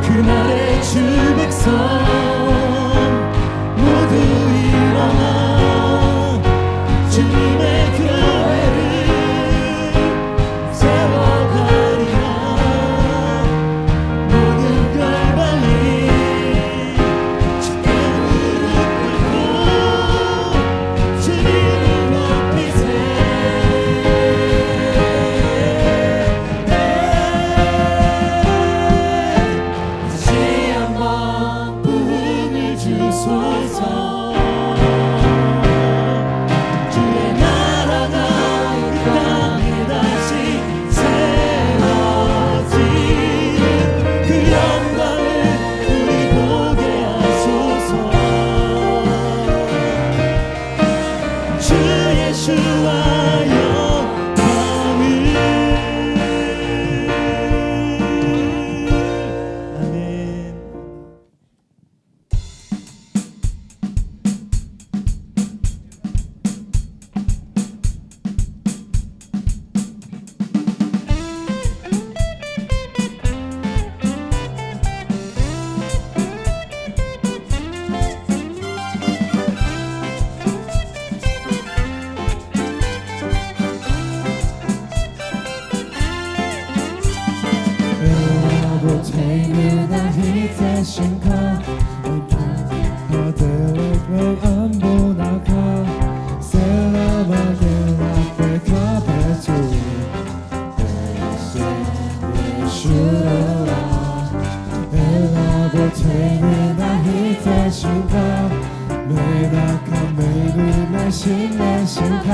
그날의 주 백성 모두 일어나 주님의 교회를 세워가리라 모든 열방이 주께 무릎 꿇고 주님을 높이세 다시 한번 신他，他的泪被安不拿卡，塞拉玛给拉贝卡贝图，耶稣啊，埃拉不退你那一在心他，没那卡没路没心没心他，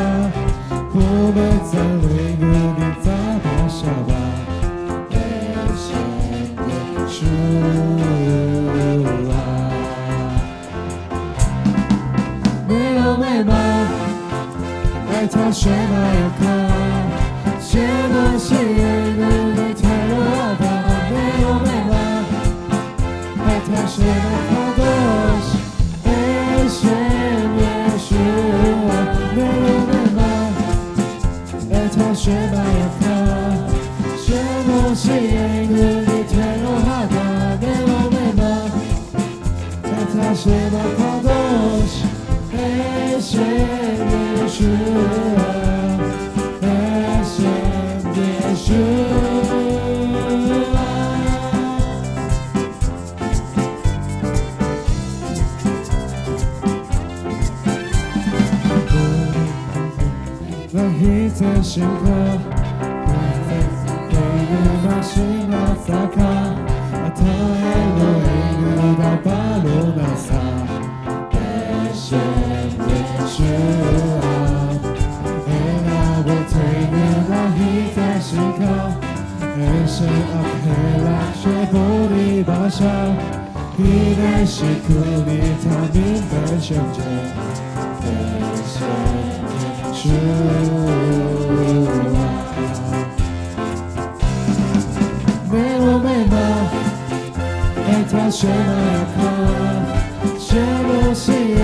不被在泪雨里发把下巴。主啊，没有美满，爱他谁来看？切不起眼的你太柔软，没有美满，爱他谁来看？多是爱谁也是我，没有美满，爱他谁来看？切不起眼的你太柔软。他是把他都是爱谁也是爱谁也是那一在心口，给你把心拿撒开，他爱路爱路到巴路那撒，爱谁也是啊，爱那不退你那一在心口，爱谁啊陪来谁不离巴沙，一代是苦你他明白选择，爱谁也是啊。没我美满，爱他谁来看？谁不喜悦？